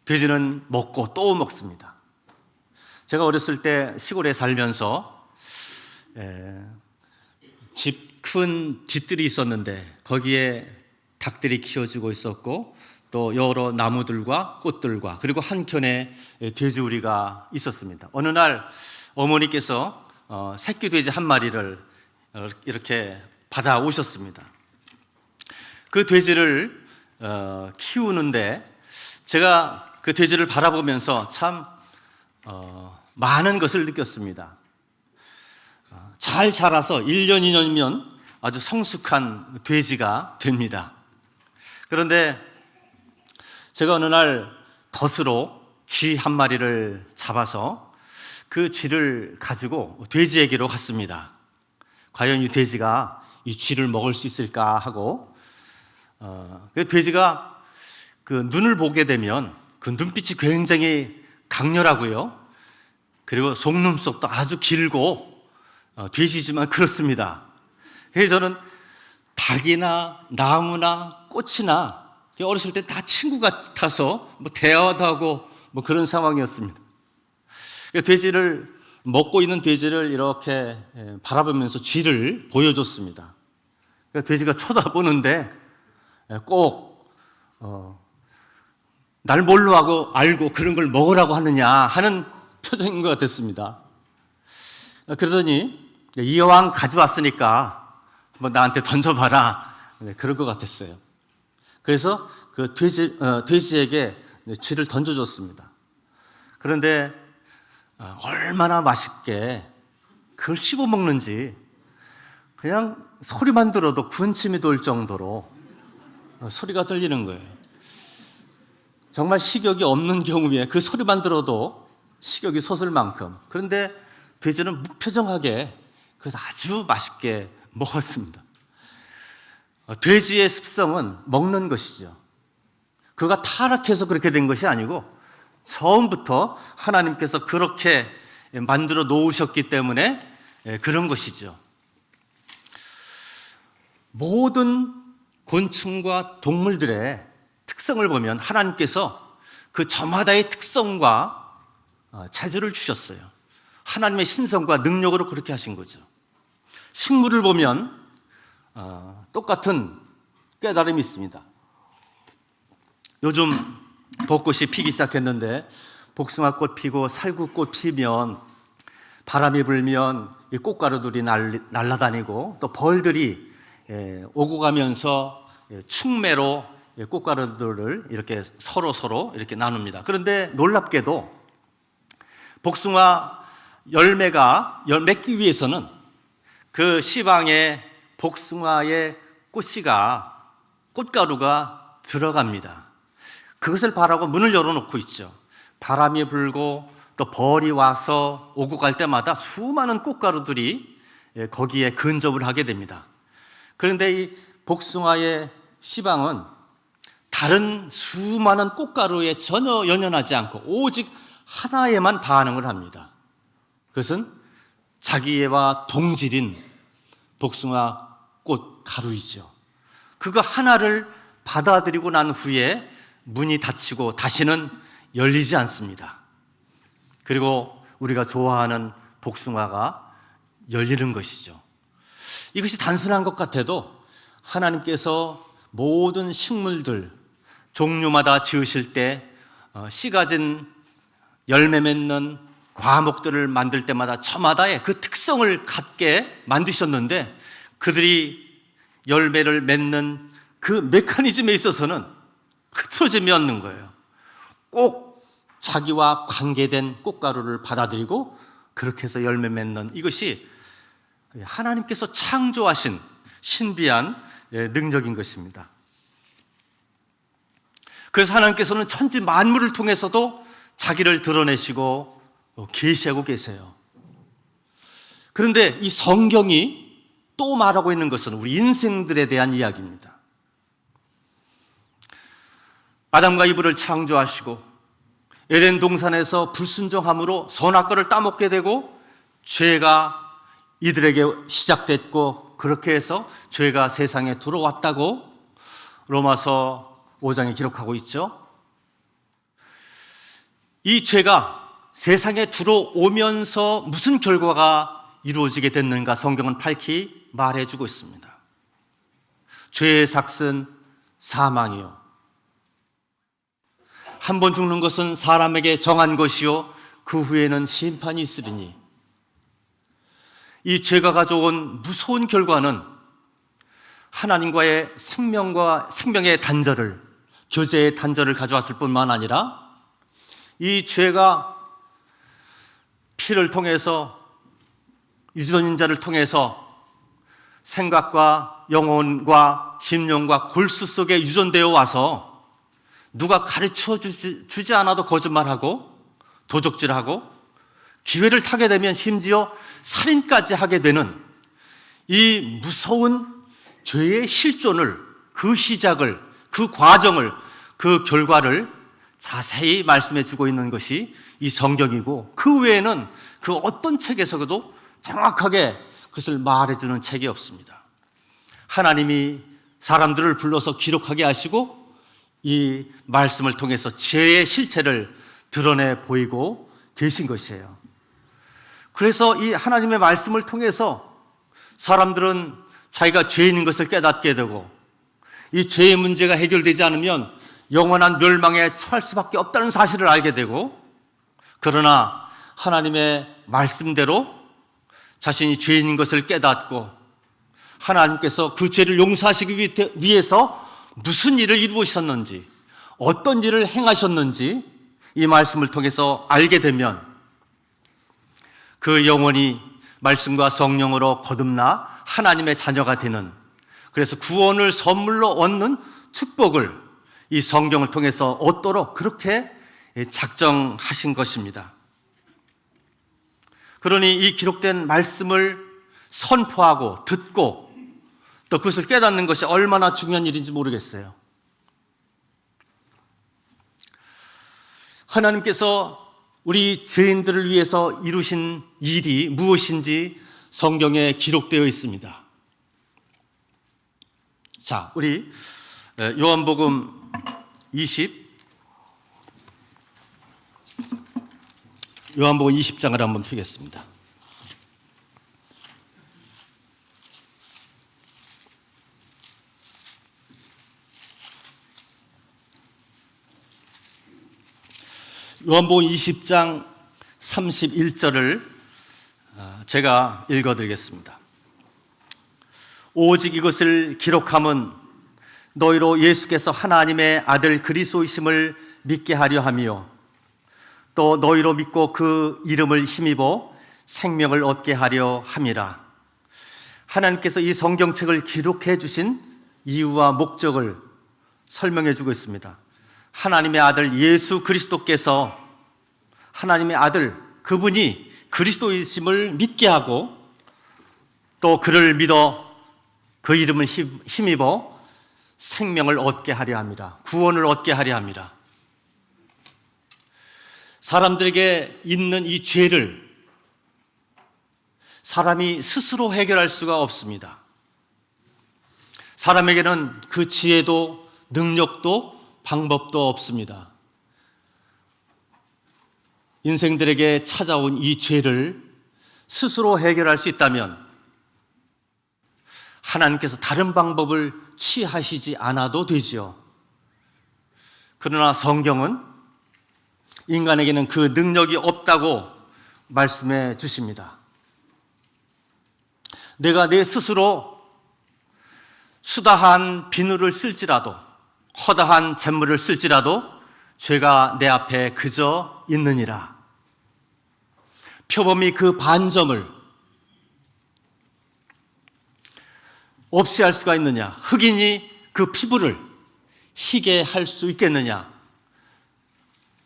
돼지는 먹고 또 먹습니다. 제가 어렸을 때 시골에 살면서 집 큰 뒷뜰이 있었는데 거기에 닭들이 키워지고 있었고 또 여러 나무들과 꽃들과 그리고 한켠에 돼지우리가 있었습니다. 어느 날 어머니께서 새끼 돼지 한 마리를 이렇게 받아오셨습니다. 그 돼지를 키우는데 제가 그 돼지를 바라보면서 참 많은 것을 느꼈습니다. 잘 자라서 1년, 2년이면 아주 성숙한 돼지가 됩니다. 그런데 제가 어느 날 덫으로 쥐 한 마리를 잡아서 그 쥐를 가지고 돼지에게로 갔습니다. 과연 이 돼지가 이 쥐를 먹을 수 있을까 하고, 그 돼지가 그 눈을 보게 되면 그 눈빛이 굉장히 강렬하고요. 그리고 속눈썹도 아주 길고 돼지지만 그렇습니다. 그래서 저는 닭이나 나무나 꽃이나 어렸을 때 다 친구 같아서 대화도 하고 그런 상황이었습니다. 돼지를 먹고 있는 돼지를 이렇게 바라보면서 쥐를 보여줬습니다. 돼지가 쳐다보는데 꼭 날 뭘로 하고 알고 그런 걸 먹으라고 하느냐 하는 표정인 것 같았습니다. 그러더니 이왕 가져왔으니까 한번 나한테 던져봐라, 그럴 것 같았어요. 그래서 그 돼지에게 쥐를 던져줬습니다. 그런데 얼마나 맛있게 그걸 씹어먹는지 그냥 소리만 들어도 군침이 돌 정도로 소리가 들리는 거예요. 정말 식욕이 없는 경우에 그 소리만 들어도 식욕이 솟을 만큼. 그런데 돼지는 무표정하게 그래서 아주 맛있게 먹었습니다. 돼지의 습성은 먹는 것이죠. 그가 타락해서 그렇게 된 것이 아니고 처음부터 하나님께서 그렇게 만들어 놓으셨기 때문에 그런 것이죠. 모든 곤충과 동물들의 특성을 보면 하나님께서 그 저마다의 특성과 재주를 주셨어요. 하나님의 신성과 능력으로 그렇게 하신 거죠. 식물을 보면 똑같은 깨달음이 있습니다. 요즘 벚꽃이 피기 시작했는데 복숭아꽃 피고 살구꽃 피면 바람이 불면 이 꽃가루들이 날아다니고 또 벌들이 오고 가면서 충매로 꽃가루들을 이렇게 서로 이렇게 나눕니다. 그런데 놀랍게도 복숭아 열매가 맺기 위해서는 그 씨방에 복숭아의 꽃씨가 꽃가루가 들어갑니다. 그것을 바라고 문을 열어놓고 있죠. 바람이 불고 또 벌이 와서 오고 갈 때마다 수많은 꽃가루들이 거기에 근접을 하게 됩니다. 그런데 이 복숭아의 씨방은 다른 수많은 꽃가루에 전혀 연연하지 않고 오직 하나에만 반응을 합니다. 그것은 자기와 동질인 복숭아 꽃 가루이죠. 그거 하나를 받아들이고 난 후에 문이 닫히고 다시는 열리지 않습니다. 그리고 우리가 좋아하는 복숭아가 열리는 것이죠. 이것이 단순한 것 같아도 하나님께서 모든 식물들 종류마다 지으실 때 씨 가진 열매 맺는 과목들을 만들 때마다 저마다의 그 특성을 갖게 만드셨는데 그들이 열매를 맺는 그 메커니즘에 있어서는 흐트러짐이 없는 거예요. 꼭 자기와 관계된 꽃가루를 받아들이고 그렇게 해서 열매 맺는 이것이 하나님께서 창조하신 신비한 능력인 것입니다. 그래서 하나님께서는 천지 만물을 통해서도 자기를 드러내시고 계시하고 계세요. 그런데 이 성경이 또 말하고 있는 것은 우리 인생들에 대한 이야기입니다. 아담과 이브를 창조하시고 에덴 동산에서 불순종함으로 선악과를 따먹게 되고 죄가 이들에게 시작됐고 그렇게 해서 죄가 세상에 들어왔다고 로마서 5장에 기록하고 있죠. 이 죄가 세상에 들어오면서 무슨 결과가 이루어지게 됐는가 성경은 밝히 말해주고 있습니다. 죄의 삭은 사망이요 한 번 죽는 것은 사람에게 정한 것이요 그 후에는 심판이 있으리니 이 죄가 가져온 무서운 결과는 하나님과의 생명의 단절을 교제의 단절을 가져왔을 뿐만 아니라 이 죄가 피를 통해서 유전인자를 통해서 생각과 영혼과 심령과 골수 속에 유전되어 와서 누가 가르쳐 주지 않아도 거짓말하고 도적질하고 기회를 타게 되면 심지어 살인까지 하게 되는 이 무서운 죄의 실존을 그 시작을 그 과정을 그 결과를 자세히 말씀해 주고 있는 것이 이 성경이고 그 외에는 그 어떤 책에서도 정확하게 그것을 말해주는 책이 없습니다. 하나님이 사람들을 불러서 기록하게 하시고 이 말씀을 통해서 죄의 실체를 드러내 보이고 계신 것이에요. 그래서 이 하나님의 말씀을 통해서 사람들은 자기가 죄인인 것을 깨닫게 되고 이 죄의 문제가 해결되지 않으면 영원한 멸망에 처할 수밖에 없다는 사실을 알게 되고 그러나 하나님의 말씀대로 자신이 죄인인 것을 깨닫고 하나님께서 그 죄를 용서하시기 위해서 무슨 일을 이루셨는지 어떤 일을 행하셨는지 이 말씀을 통해서 알게 되면 그 영혼이 말씀과 성령으로 거듭나 하나님의 자녀가 되는 그래서 구원을 선물로 얻는 축복을 이 성경을 통해서 얻도록 그렇게 작정하신 것입니다. 그러니 이 기록된 말씀을 선포하고 듣고 또 그것을 깨닫는 것이 얼마나 중요한 일인지 모르겠어요. 하나님께서 우리 죄인들을 위해서 이루신 일이 무엇인지 성경에 기록되어 있습니다. 자, 우리 요한복음 20장을 한번 펴겠습니다. 요한복음 20장 31절을 제가 읽어드리겠습니다. 오직 이것을 기록함은 너희로 예수께서 하나님의 아들 그리스도이심을 믿게 하려 함이요 또 너희로 믿고 그 이름을 힘입어 생명을 얻게 하려 함이라. 하나님께서 이 성경책을 기록해 주신 이유와 목적을 설명해 주고 있습니다. 하나님의 아들 예수 그리스도께서 하나님의 아들 그분이 그리스도이심을 믿게 하고 또 그를 믿어 그 이름을 힘입어 생명을 얻게 하려 합니다. 구원을 얻게 하려 합니다. 사람들에게 있는 이 죄를 사람이 스스로 해결할 수가 없습니다. 사람에게는 그 지혜도 능력도 방법도 없습니다. 인생들에게 찾아온 이 죄를 스스로 해결할 수 있다면 하나님께서 다른 방법을 취하시지 않아도 되지요. 그러나 성경은 인간에게는 그 능력이 없다고 말씀해 주십니다. 내가 내 스스로 수다한 비누를 쓸지라도 허다한 잿물을 쓸지라도 죄가 내 앞에 그저 있느니라. 표범이 그 반점을 없이 할 수가 있느냐? 흑인이 그 피부를 희게 할 수 있겠느냐?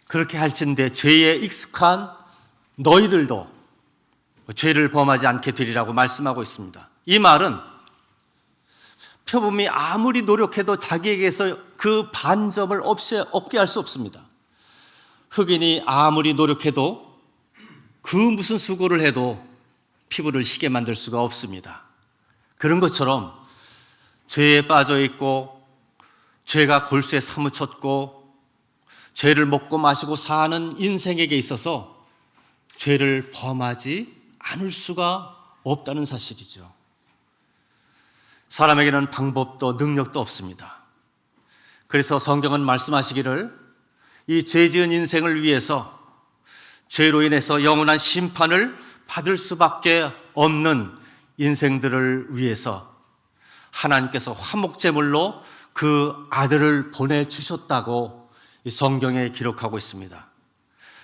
그렇게 할진대 죄에 익숙한 너희들도 죄를 범하지 않게 되리라고 말씀하고 있습니다. 이 말은 표범이 아무리 노력해도 자기에게서 그 반점을 없게 할 수 없습니다. 흑인이 아무리 노력해도 그 무슨 수고를 해도 피부를 희게 만들 수가 없습니다. 그런 것처럼 죄에 빠져 있고 죄가 골수에 사무쳤고 죄를 먹고 마시고 사는 인생에게 있어서 죄를 범하지 않을 수가 없다는 사실이죠. 사람에게는 방법도 능력도 없습니다. 그래서 성경은 말씀하시기를 이 죄 지은 인생을 위해서 죄로 인해서 영원한 심판을 받을 수밖에 없는 인생들을 위해서 하나님께서 화목제물로 그 아들을 보내주셨다고 이 성경에 기록하고 있습니다.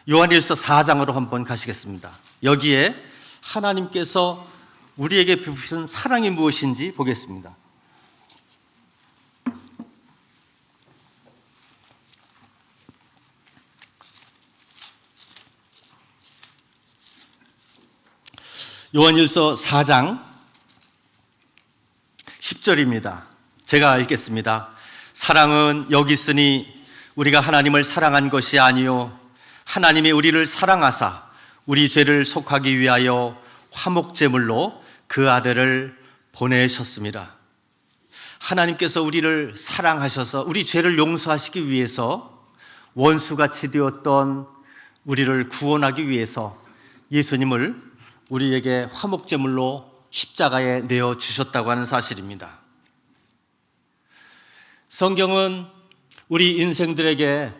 요한일서 4장으로 한번 가시겠습니다. 여기에 하나님께서 우리에게 베푸신 사랑이 무엇인지 보겠습니다. 요한일서 4장 10절입니다. 제가 읽겠습니다. 사랑은 여기 있으니 우리가 하나님을 사랑한 것이 아니요 하나님이 우리를 사랑하사 우리 죄를 속하기 위하여 화목제물로 그 아들을 보내셨습니다. 하나님께서 우리를 사랑하셔서 우리 죄를 용서하시기 위해서 원수같이 되었던 우리를 구원하기 위해서 예수님을 우리에게 화목제물로 십자가에 내어주셨다고 하는 사실입니다. 성경은 우리 인생들에게,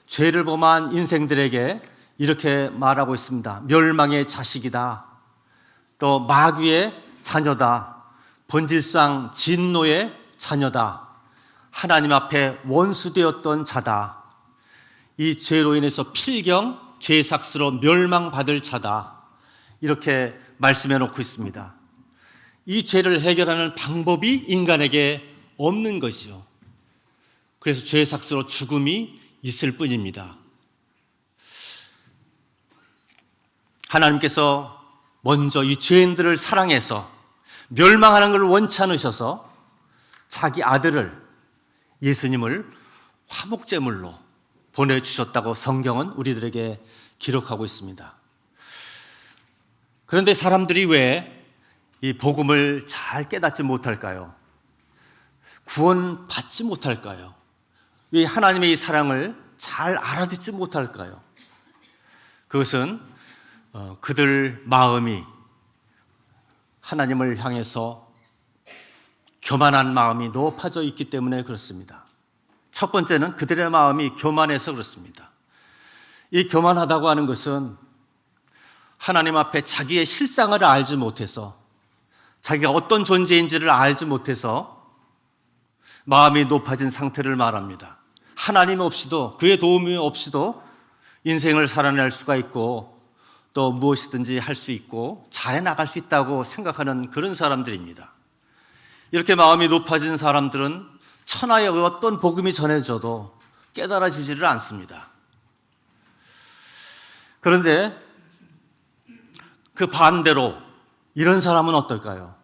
죄를 범한 인생들에게 이렇게 말하고 있습니다. 멸망의 자식이다. 또 마귀의 자녀다. 본질상 진노의 자녀다. 하나님 앞에 원수되었던 자다. 이 죄로 인해서 필경, 죄삭스러 멸망받을 자다. 이렇게 말씀해 놓고 있습니다. 이 죄를 해결하는 방법이 인간에게 없는 것이요. 그래서 죄의 삭스로 죽음이 있을 뿐입니다. 하나님께서 먼저 이 죄인들을 사랑해서 멸망하는 걸 원치 않으셔서 자기 아들을, 예수님을 화목제물로 보내주셨다고 성경은 우리들에게 기록하고 있습니다. 그런데 사람들이 왜 이 복음을 잘 깨닫지 못할까요? 구원받지 못할까요? 왜 하나님의 이 사랑을 잘 알아듣지 못할까요? 그것은 그들 마음이 하나님을 향해서 교만한 마음이 높아져 있기 때문에 그렇습니다. 첫 번째는 그들의 마음이 교만해서 그렇습니다. 이 교만하다고 하는 것은 하나님 앞에 자기의 실상을 알지 못해서, 자기가 어떤 존재인지를 알지 못해서 마음이 높아진 상태를 말합니다. 하나님 없이도, 그의 도움이 없이도 인생을 살아낼 수가 있고 또 무엇이든지 할 수 있고 잘해 나갈 수 있다고 생각하는 그런 사람들입니다. 이렇게 마음이 높아진 사람들은 천하의 어떤 복음이 전해져도 깨달아지지를 않습니다. 그런데 그 반대로 이런 사람은 어떨까요?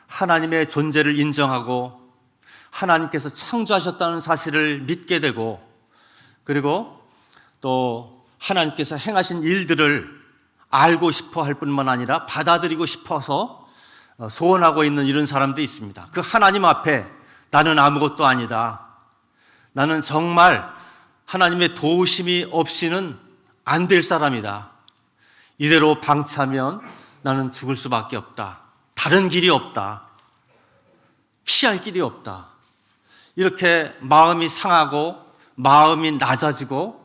하나님의 존재를 인정하고 하나님께서 창조하셨다는 사실을 믿게 되고, 그리고 또 하나님께서 행하신 일들을 알고 싶어 할 뿐만 아니라 받아들이고 싶어서 소원하고 있는 이런 사람도 있습니다. 그 하나님 앞에 나는 아무것도 아니다, 나는 정말 하나님의 도우심이 없이는 안 될 사람이다, 이대로 방치하면 나는 죽을 수밖에 없다, 다른 길이 없다, 피할 길이 없다, 이렇게 마음이 상하고 마음이 낮아지고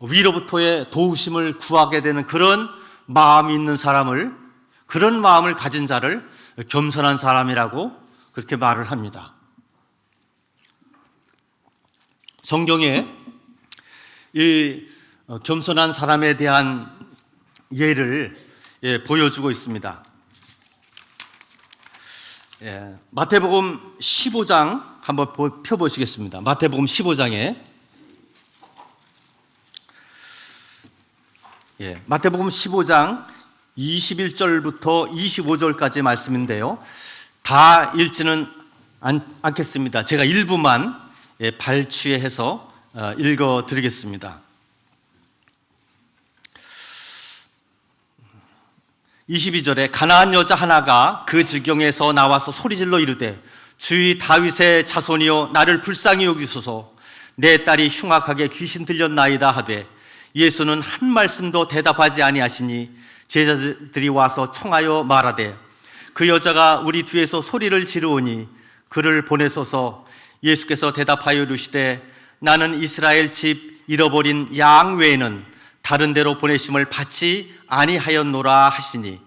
위로부터의 도우심을 구하게 되는 그런 마음이 있는 사람을, 그런 마음을 가진 자를 겸손한 사람이라고 그렇게 말을 합니다. 성경에 이 겸손한 사람에 대한 예를 보여주고 있습니다. 마태복음 15장 한번 펴보시겠습니다. 마태복음 15장에 마태복음 15장 21절부터 25절까지 말씀인데요, 다 읽지는 않겠습니다. 제가 일부만 발췌해서 읽어드리겠습니다. 22절에 가나안 여자 하나가 그 지경에서 나와서 소리질러 이르되 주의 다윗의 자손이여 나를 불쌍히 여기소서, 내 딸이 흉악하게 귀신 들렸나이다 하되 예수는 한 말씀도 대답하지 아니하시니 제자들이 와서 청하여 말하되 그 여자가 우리 뒤에서 소리를 지르오니 그를 보내소서. 예수께서 대답하여 이르시되 나는 이스라엘 집 잃어버린 양 외에는 다른 데로 보내심을 받지 아니하였노라 하시니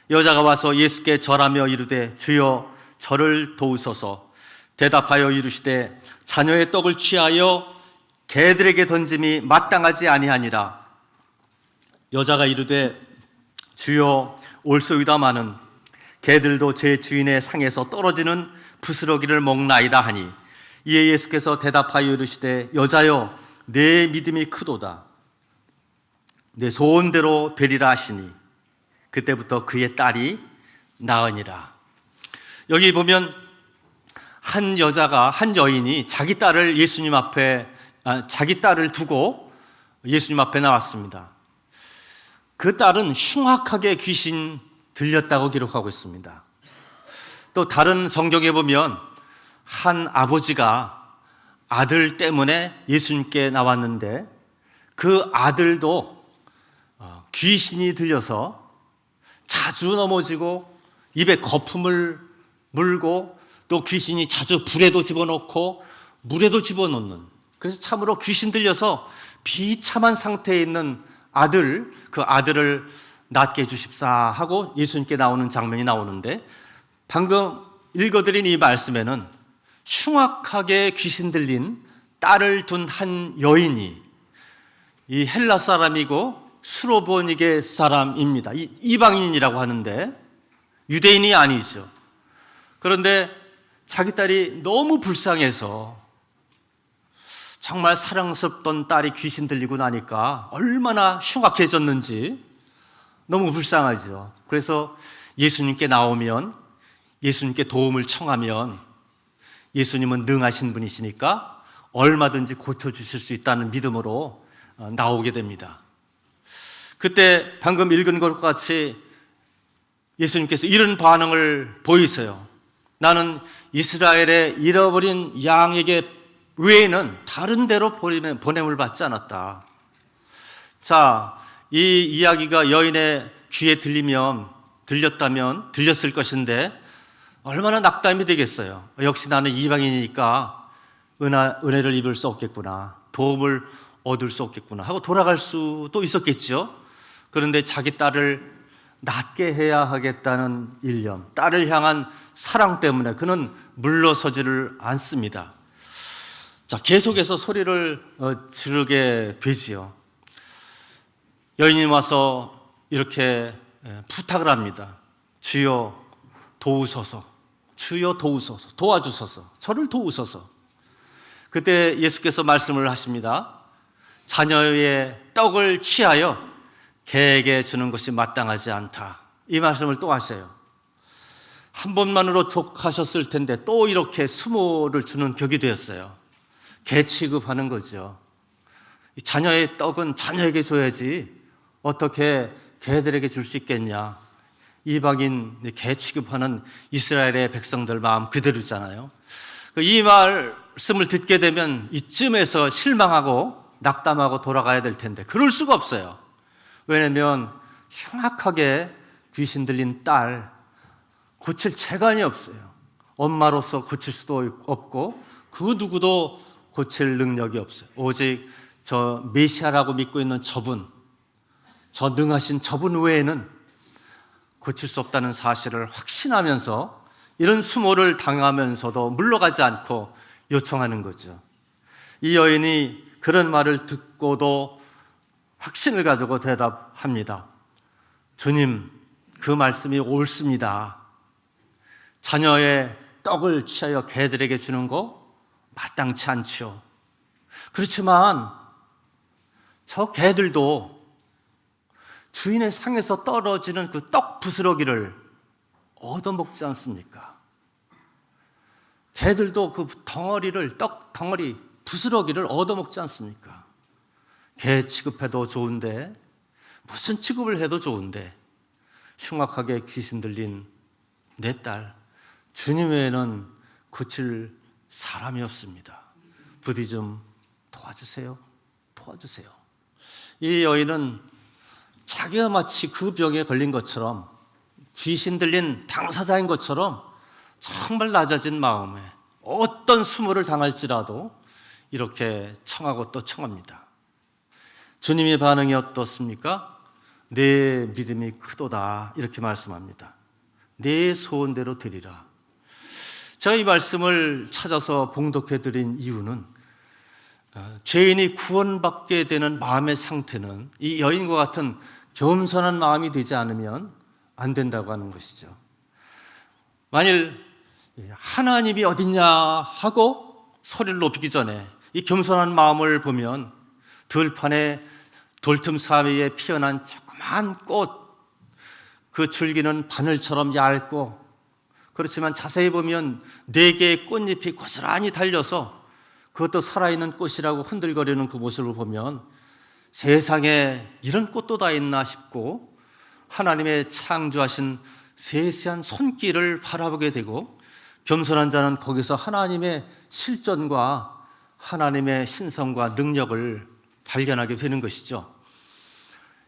여자가 와서 예수께 절하며 이르되 주여 저를 도우소서. 대답하여 이르시되 자녀의 떡을 취하여 개들에게 던짐이 마땅하지 아니하니라. 여자가 이르되 주여 올소이다마는 개들도 제 주인의 상에서 떨어지는 부스러기를 먹나이다 하니 이에 예수께서 대답하여 이르시되 여자여 내 믿음이 크도다, 내 소원대로 되리라 하시니 그때부터 그의 딸이 나으니라. 여기 보면 한 여자가, 한 여인이 자기 딸을 자기 딸을 두고 예수님 앞에 나왔습니다. 그 딸은 흉악하게 귀신 들렸다고 기록하고 있습니다. 또 다른 성경에 보면 한 아버지가 아들 때문에 예수님께 나왔는데 그 아들도 귀신이 들려서 자주 넘어지고 입에 거품을 물고 또 귀신이 자주 불에도 집어넣고 물에도 집어넣는, 그래서 참으로 귀신 들려서 비참한 상태에 있는 아들, 그 아들을 낫게 해주십사 하고 예수님께 나오는 장면이 나오는데, 방금 읽어드린 이 말씀에는 흉악하게 귀신 들린 딸을 둔 한 여인이 이 헬라 사람이고 스로보니게 사람입니다. 이방인이라고 하는데 유대인이 아니죠. 그런데 자기 딸이 너무 불쌍해서 정말 사랑스럽던 딸이 귀신 들리고 나니까 얼마나 흉악해졌는지 너무 불쌍하죠. 그래서 예수님께 나오면, 예수님께 도움을 청하면 예수님은 능하신 분이시니까 얼마든지 고쳐주실 수 있다는 믿음으로 나오게 됩니다. 그때 방금 읽은 것과 같이 예수님께서 이런 반응을 보이세요. 나는 이스라엘의 잃어버린 양에게 외에는 다른 데로 보냄을 받지 않았다. 자, 이 이야기가 여인의 귀에 들렸다면 들렸을 것인데 얼마나 낙담이 되겠어요. 역시 나는 이방인이니까 은혜를 입을 수 없겠구나, 도움을 얻을 수 없겠구나 하고 돌아갈 수도 있었겠죠. 그런데 자기 딸을 낫게 해야 하겠다는 일념, 딸을 향한 사랑 때문에 그는 물러서지를 않습니다. 자, 계속해서 소리를 지르게 되지요. 여인이 와서 이렇게 부탁을 합니다. 주여 도우소서, 주여 도우소서, 도와주소서, 저를 도우소서. 그때 예수께서 말씀을 하십니다. 자녀의 떡을 취하여 개에게 주는 것이 마땅하지 않다. 이 말씀을 또 하세요. 한 번만으로 족하셨을 텐데 또 이렇게 수모를 주는 격이 되었어요. 개 취급하는 거죠. 자녀의 떡은 자녀에게 줘야지 어떻게 개들에게 줄 수 있겠냐. 이방인 개 취급하는 이스라엘의 백성들 마음 그대로잖아요. 이 말씀을 듣게 되면 이쯤에서 실망하고 낙담하고 돌아가야 될 텐데 그럴 수가 없어요. 왜냐하면 흉악하게 귀신 들린 딸 고칠 재간이 없어요. 엄마로서 고칠 수도 없고 그 누구도 고칠 능력이 없어요. 오직 저 메시아라고 믿고 있는 저분, 저 능하신 저분 외에는 고칠 수 없다는 사실을 확신하면서 이런 수모를 당하면서도 물러가지 않고 요청하는 거죠. 이 여인이 그런 말을 듣고도 확신을 가지고 대답합니다. 주님, 그 말씀이 옳습니다. 자녀의 떡을 취하여 개들에게 주는 거 마땅치 않죠. 그렇지만 저 개들도 주인의 상에서 떨어지는 그 떡 부스러기를 얻어먹지 않습니까? 개들도 그 덩어리를, 떡 덩어리 부스러기를 얻어먹지 않습니까? 개 취급해도 좋은데, 무슨 취급을 해도 좋은데 흉악하게 귀신 들린 내 딸, 주님 외에는 고칠 사람이 없습니다. 부디 좀 도와주세요. 도와주세요. 이 여인은 자기가 마치 그 병에 걸린 것처럼, 귀신 들린 당사자인 것처럼 정말 낮아진 마음에 어떤 수모를 당할지라도 이렇게 청하고 또 청합니다. 주님의 반응이 어떻습니까? 내 믿음이 크도다, 이렇게 말씀합니다. 내 소원대로 드리라. 제가 이 말씀을 찾아서 봉독해 드린 이유는 죄인이 구원받게 되는 마음의 상태는 이 여인과 같은 겸손한 마음이 되지 않으면 안 된다고 하는 것이죠. 만일 하나님이 어딨냐 하고 소리를 높이기 전에 이 겸손한 마음을 보면 들판에 돌틈 사이에 피어난 조그만 꽃, 그 줄기는 바늘처럼 얇고, 그렇지만 자세히 보면 4개의 꽃잎이 고스란히 달려서 그것도 살아있는 꽃이라고 흔들거리는 그 모습을 보면 세상에 이런 꽃도 다 있나 싶고 하나님의 창조하신 세세한 손길을 바라보게 되고, 겸손한 자는 거기서 하나님의 실존과 하나님의 신성과 능력을 발견하게 되는 것이죠.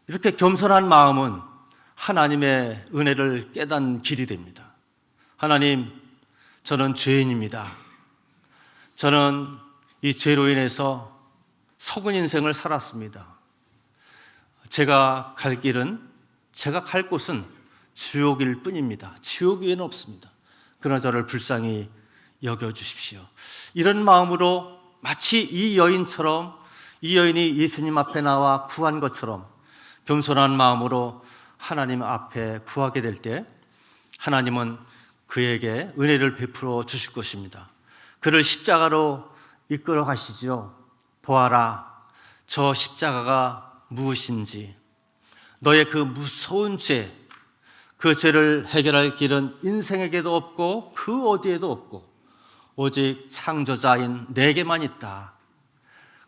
이렇게 겸손한 마음은 하나님의 은혜를 깨닫는 길이 됩니다. 하나님, 저는 죄인입니다. 저는 이 죄로 인해서 속은 인생을 살았습니다. 제가 갈 길은, 제가 갈 곳은 지옥일 뿐입니다. 지옥 위에는 없습니다. 그러나 저를 불쌍히 여겨주십시오. 이런 마음으로 마치 이 여인처럼, 이 여인이 예수님 앞에 나와 구한 것처럼 겸손한 마음으로 하나님 앞에 구하게 될 때 하나님은 그에게 은혜를 베풀어 주실 것입니다. 그를 십자가로 이끌어 가시죠. 보아라, 저 십자가가 무엇인지. 너의 그 무서운 죄, 그 죄를 해결할 길은 인생에게도 없고 그 어디에도 없고 오직 창조자인 내게만 있다.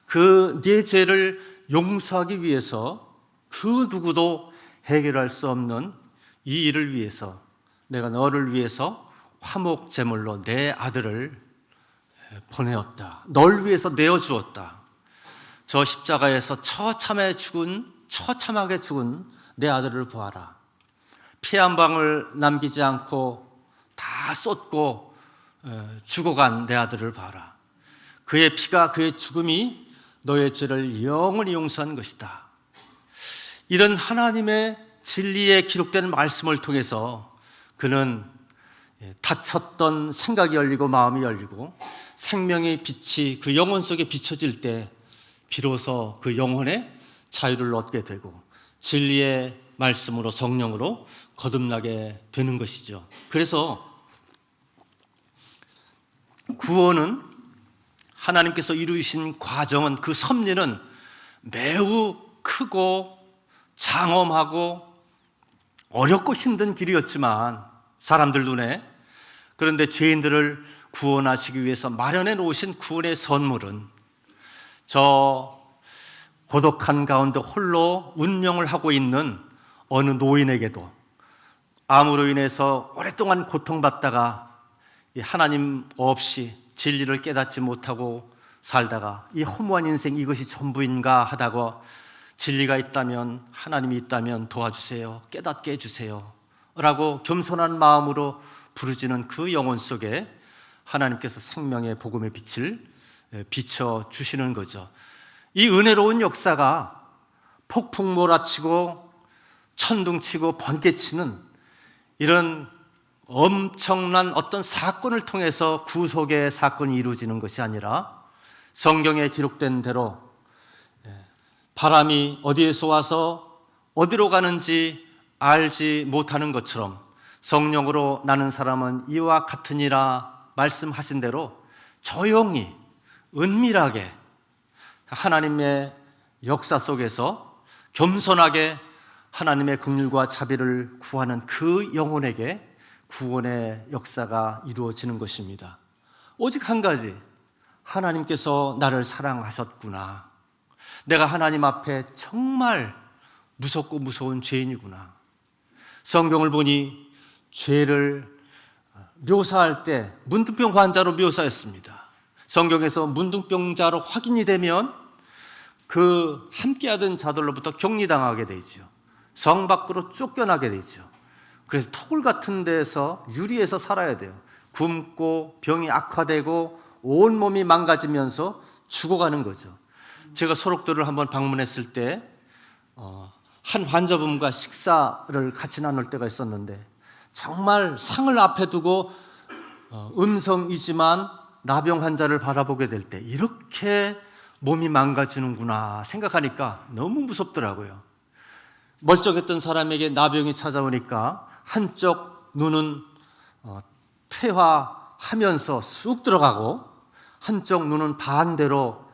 그 네 죄를 용서하기 위해서 그 누구도 해결할 수 없는 이 일을 위해서 내가 너를 위해서 화목 제물로 내 아들을 보내었다. 널 위해서 내어주었다. 저 십자가에서 처참하게 죽은 내 아들을 보아라. 피 한 방울 남기지 않고 다 쏟고 죽어간 내 아들을 봐라. 그의 피가, 그의 죽음이 너의 죄를 영원히 용서한 것이다. 이런 하나님의 진리에 기록된 말씀을 통해서 그는 닫혔던 생각이 열리고 마음이 열리고 생명의 빛이 그 영혼 속에 비춰질 때 비로소 그 영혼의 자유를 얻게 되고 진리의 말씀으로 성령으로 거듭나게 되는 것이죠. 그래서 구원은 하나님께서 이루신 과정은, 그 섭리는 매우 크고 장엄하고 어렵고 힘든 길이었지만 사람들 눈에, 그런데 죄인들을 구원하시기 위해서 마련해 놓으신 구원의 선물은 저 고독한 가운데 홀로 운명을 하고 있는 어느 노인에게도 암으로 인해서 오랫동안 고통받다가 하나님 없이 진리를 깨닫지 못하고 살다가 이 허무한 인생 이것이 전부인가 하다가 진리가 있다면, 하나님이 있다면 도와주세요, 깨닫게 해주세요 라고 겸손한 마음으로 부르짖는 그 영혼 속에 하나님께서 생명의 복음의 빛을 비춰주시는 거죠. 이 은혜로운 역사가 폭풍 몰아치고 천둥치고 번개치는 이런 엄청난 어떤 사건을 통해서 구속의 사건이 이루어지는 것이 아니라 성경에 기록된 대로 바람이 어디에서 와서 어디로 가는지 알지 못하는 것처럼 성령으로 나는 사람은 이와 같으니라 말씀하신 대로 조용히 은밀하게 하나님의 역사 속에서 겸손하게 하나님의 긍휼과 자비를 구하는 그 영혼에게 구원의 역사가 이루어지는 것입니다. 오직 한 가지, 하나님께서 나를 사랑하셨구나. 내가 하나님 앞에 정말 무섭고 무서운 죄인이구나. 성경을 보니 죄를 묘사할 때 문둥병 환자로 묘사했습니다. 성경에서 문둥병자로 확인이 되면 그 함께하던 자들로부터 격리당하게 되죠. 성 밖으로 쫓겨나게 되죠. 그래서 토굴 같은 데서 유리에서 살아야 돼요. 굶고 병이 악화되고 온몸이 망가지면서 죽어가는 거죠. 제가 소록도를 한번 방문했을 때 한 환자분과 식사를 같이 나눌 때가 있었는데 정말 상을 앞에 두고 음성이지만 나병 환자를 바라보게 될 때 이렇게 몸이 망가지는구나 생각하니까 너무 무섭더라고요. 멀쩡했던 사람에게 나병이 찾아오니까 한쪽 눈은 퇴화하면서 쑥 들어가고 한쪽 눈은 반대로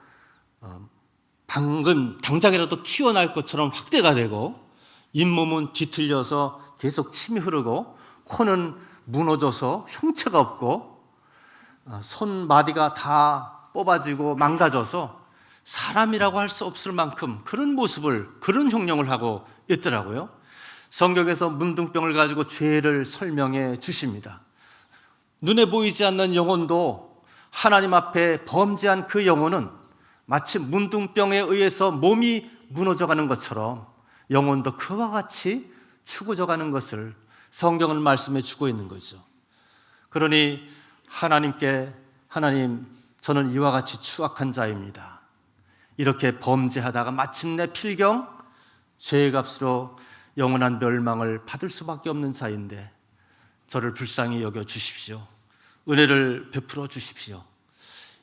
방금 당장이라도 튀어나올 것처럼 확대가 되고 잇몸은 뒤틀려서 계속 침이 흐르고 코는 무너져서 형체가 없고 손마디가 다 뽑아지고 망가져서 사람이라고 할 수 없을 만큼 그런 모습을, 그런 형령을 하고 있더라고요. 성경에서 문둥병을 가지고 죄를 설명해 주십니다. 눈에 보이지 않는 영혼도 하나님 앞에 범죄한 그 영혼은 마치 문둥병에 의해서 몸이 무너져가는 것처럼 영혼도 그와 같이 죽어져가는 것을 성경은 말씀해 주고 있는 거죠. 그러니 하나님, 저는 이와 같이 추악한 자입니다. 이렇게 범죄하다가 마침내 필경 죄의 값으로 영원한 멸망을 받을 수밖에 없는 자인데 저를 불쌍히 여겨 주십시오. 은혜를 베풀어 주십시오.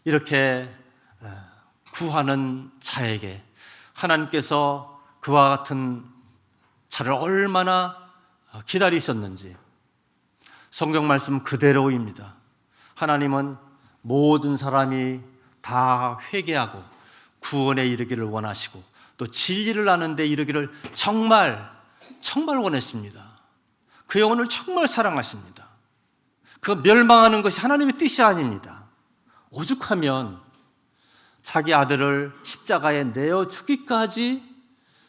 이렇게 구하는 자에게 하나님께서 그와 같은 자를 얼마나 기다리셨는지 성경 말씀 그대로입니다. 하나님은 모든 사람이 다 회개하고 구원에 이르기를 원하시고 또 진리를 아는 데 이르기를 정말 원하십니다. 그 영혼을 정말 사랑하십니다. 그가 멸망하는 것이 하나님의 뜻이 아닙니다. 오죽하면 자기 아들을 십자가에 내어 주기까지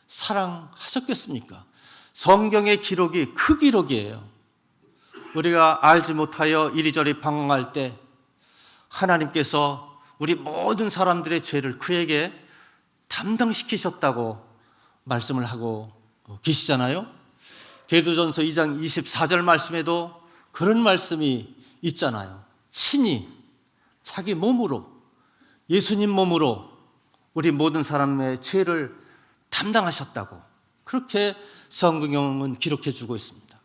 사랑하셨겠습니까? 성경의 기록이 그 기록이에요. 우리가 알지 못하여 이리저리 방황할 때 하나님께서 우리 모든 사람들의 죄를 그에게 담당시키셨다고 말씀을 하고 계시잖아요. 계도전서 2장 24절 말씀에도 그런 말씀이 있잖아요. 친히 자기 몸으로, 예수님 몸으로 우리 모든 사람의 죄를 담당하셨다고 그렇게 성경은 기록해 주고 있습니다.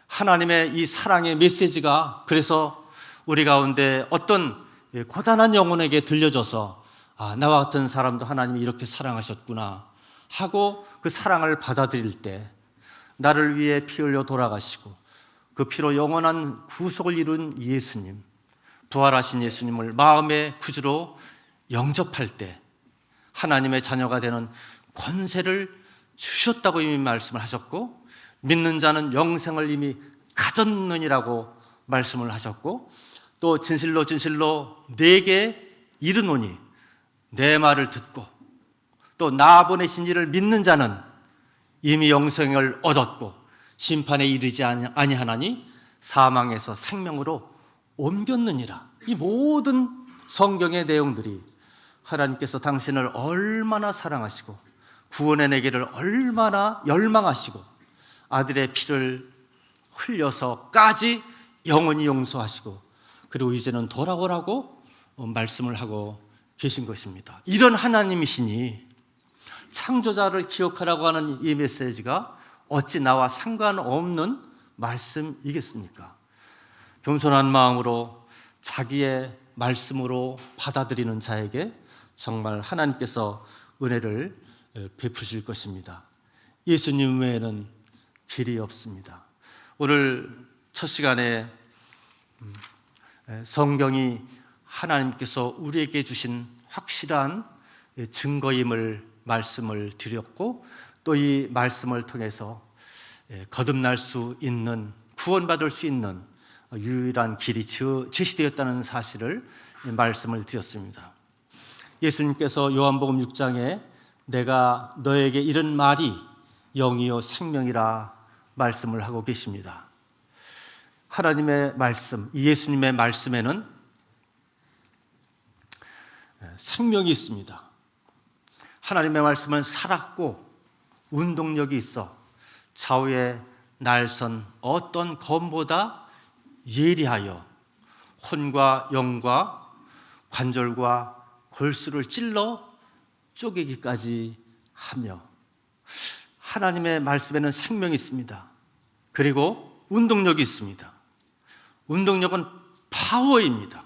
하나님의 이 사랑의 메시지가 그래서 우리 가운데 어떤 고단한 영혼에게 들려져서 나와 같은 사람도 하나님이 이렇게 사랑하셨구나 하고 그 사랑을 받아들일 때 나를 위해 피 흘려 돌아가시고 그 피로 영원한 구속을 이룬 예수님, 부활하신 예수님을 마음의 구주로 영접할 때 하나님의 자녀가 되는 권세를 주셨다고 이미 말씀을 하셨고 믿는 자는 영생을 이미 가졌느니라고 말씀을 하셨고 또 진실로 내게 이르노니 내 말을 듣고 또 나 보내신 이를 믿는 자는 이미 영생을 얻었고 심판에 이르지 아니하나니 사망에서 생명으로 옮겼느니라. 이 모든 성경의 내용들이 하나님께서 당신을 얼마나 사랑하시고 구원의 내기를 얼마나 열망하시고 아들의 피를 흘려서까지 영원히 용서하시고 그리고 이제는 돌아오라고 말씀을 하고 계신 것입니다. 이런 하나님이시니 창조자를 기억하라고 하는 이 메시지가 어찌 나와 상관없는 말씀이겠습니까? 겸손한 마음으로 자기의 말씀으로 받아들이는 자에게 정말 하나님께서 은혜를 베푸실 것입니다. 예수님 외에는 길이 없습니다. 오늘 첫 시간에 성경이 하나님께서 우리에게 주신 확실한 증거임을 말씀을 드렸고 또 이 말씀을 통해서 거듭날 수 있는 구원받을 수 있는 유일한 길이 제시되었다는 사실을 말씀을 드렸습니다. 예수님께서 요한복음 6장에 내가 너에게 이른 말이 영이요 생명이라 말씀을 하고 계십니다. 하나님의 말씀, 예수님의 말씀에는 생명이 있습니다. 하나님의 말씀은 살았고 운동력이 있어 좌우의 날선 어떤 검보다 예리하여 혼과 영과 관절과 골수를 찔러 쪼개기까지 하며 하나님의 말씀에는 생명이 있습니다. 그리고 운동력이 있습니다. 운동력은 파워입니다.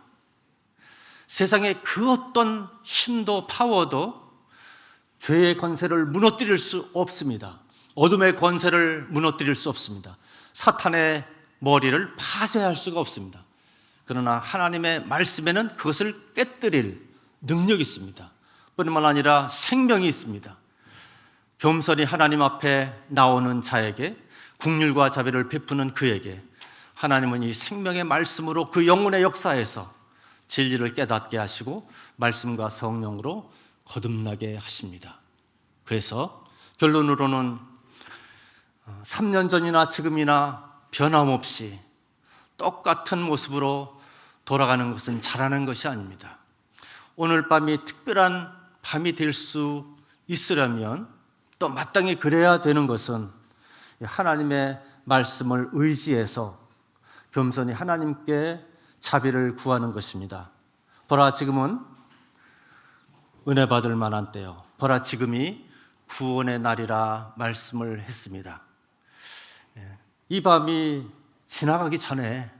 세상의 그 어떤 힘도 파워도 죄의 권세를 무너뜨릴 수 없습니다. 어둠의 권세를 무너뜨릴 수 없습니다. 사탄의 머리를 파쇄할 수가 없습니다. 그러나 하나님의 말씀에는 그것을 깨뜨릴 능력이 있습니다. 뿐만 아니라 생명이 있습니다. 겸손히 하나님 앞에 나오는 자에게 긍휼과 자비를 베푸는 그에게 하나님은 이 생명의 말씀으로 그 영혼의 역사에서 진리를 깨닫게 하시고 말씀과 성령으로 거듭나게 하십니다. 그래서 결론으로는 3년 전이나 지금이나 변함없이 똑같은 모습으로 돌아가는 것은 잘하는 것이 아닙니다. 오늘 밤이 특별한 밤이 될 수 있으려면 또 마땅히 그래야 되는 것은 하나님의 말씀을 의지해서 겸손히 하나님께 자비를 구하는 것입니다. 보라 지금은 은혜 받을 만한 때요. 보라 지금이 구원의 날이라 말씀을 했습니다. 이 밤이 지나가기 전에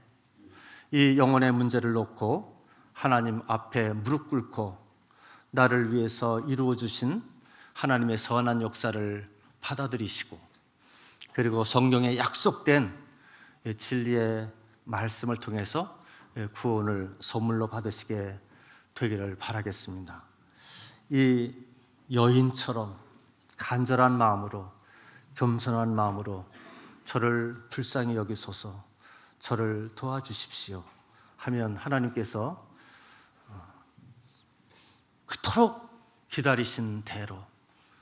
이 영혼의 문제를 놓고 하나님 앞에 무릎 꿇고 나를 위해서 이루어 주신 하나님의 선한 역사를 받아들이시고 그리고 성경에 약속된 진리의 말씀을 통해서 구원을 선물로 받으시게 되기를 바라겠습니다. 이 여인처럼 간절한 마음으로, 겸손한 마음으로 저를 불쌍히 여기소서, 저를 도와주십시오 하면 하나님께서 그토록 기다리신 대로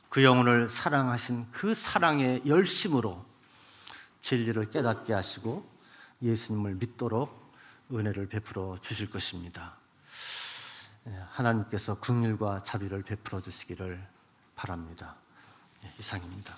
그 영혼을 사랑하신 그 사랑의 열심으로 진리를 깨닫게 하시고 예수님을 믿도록 은혜를 베풀어 주실 것입니다. 하나님께서 긍휼과 자비를 베풀어 주시기를 바랍니다. 이상입니다.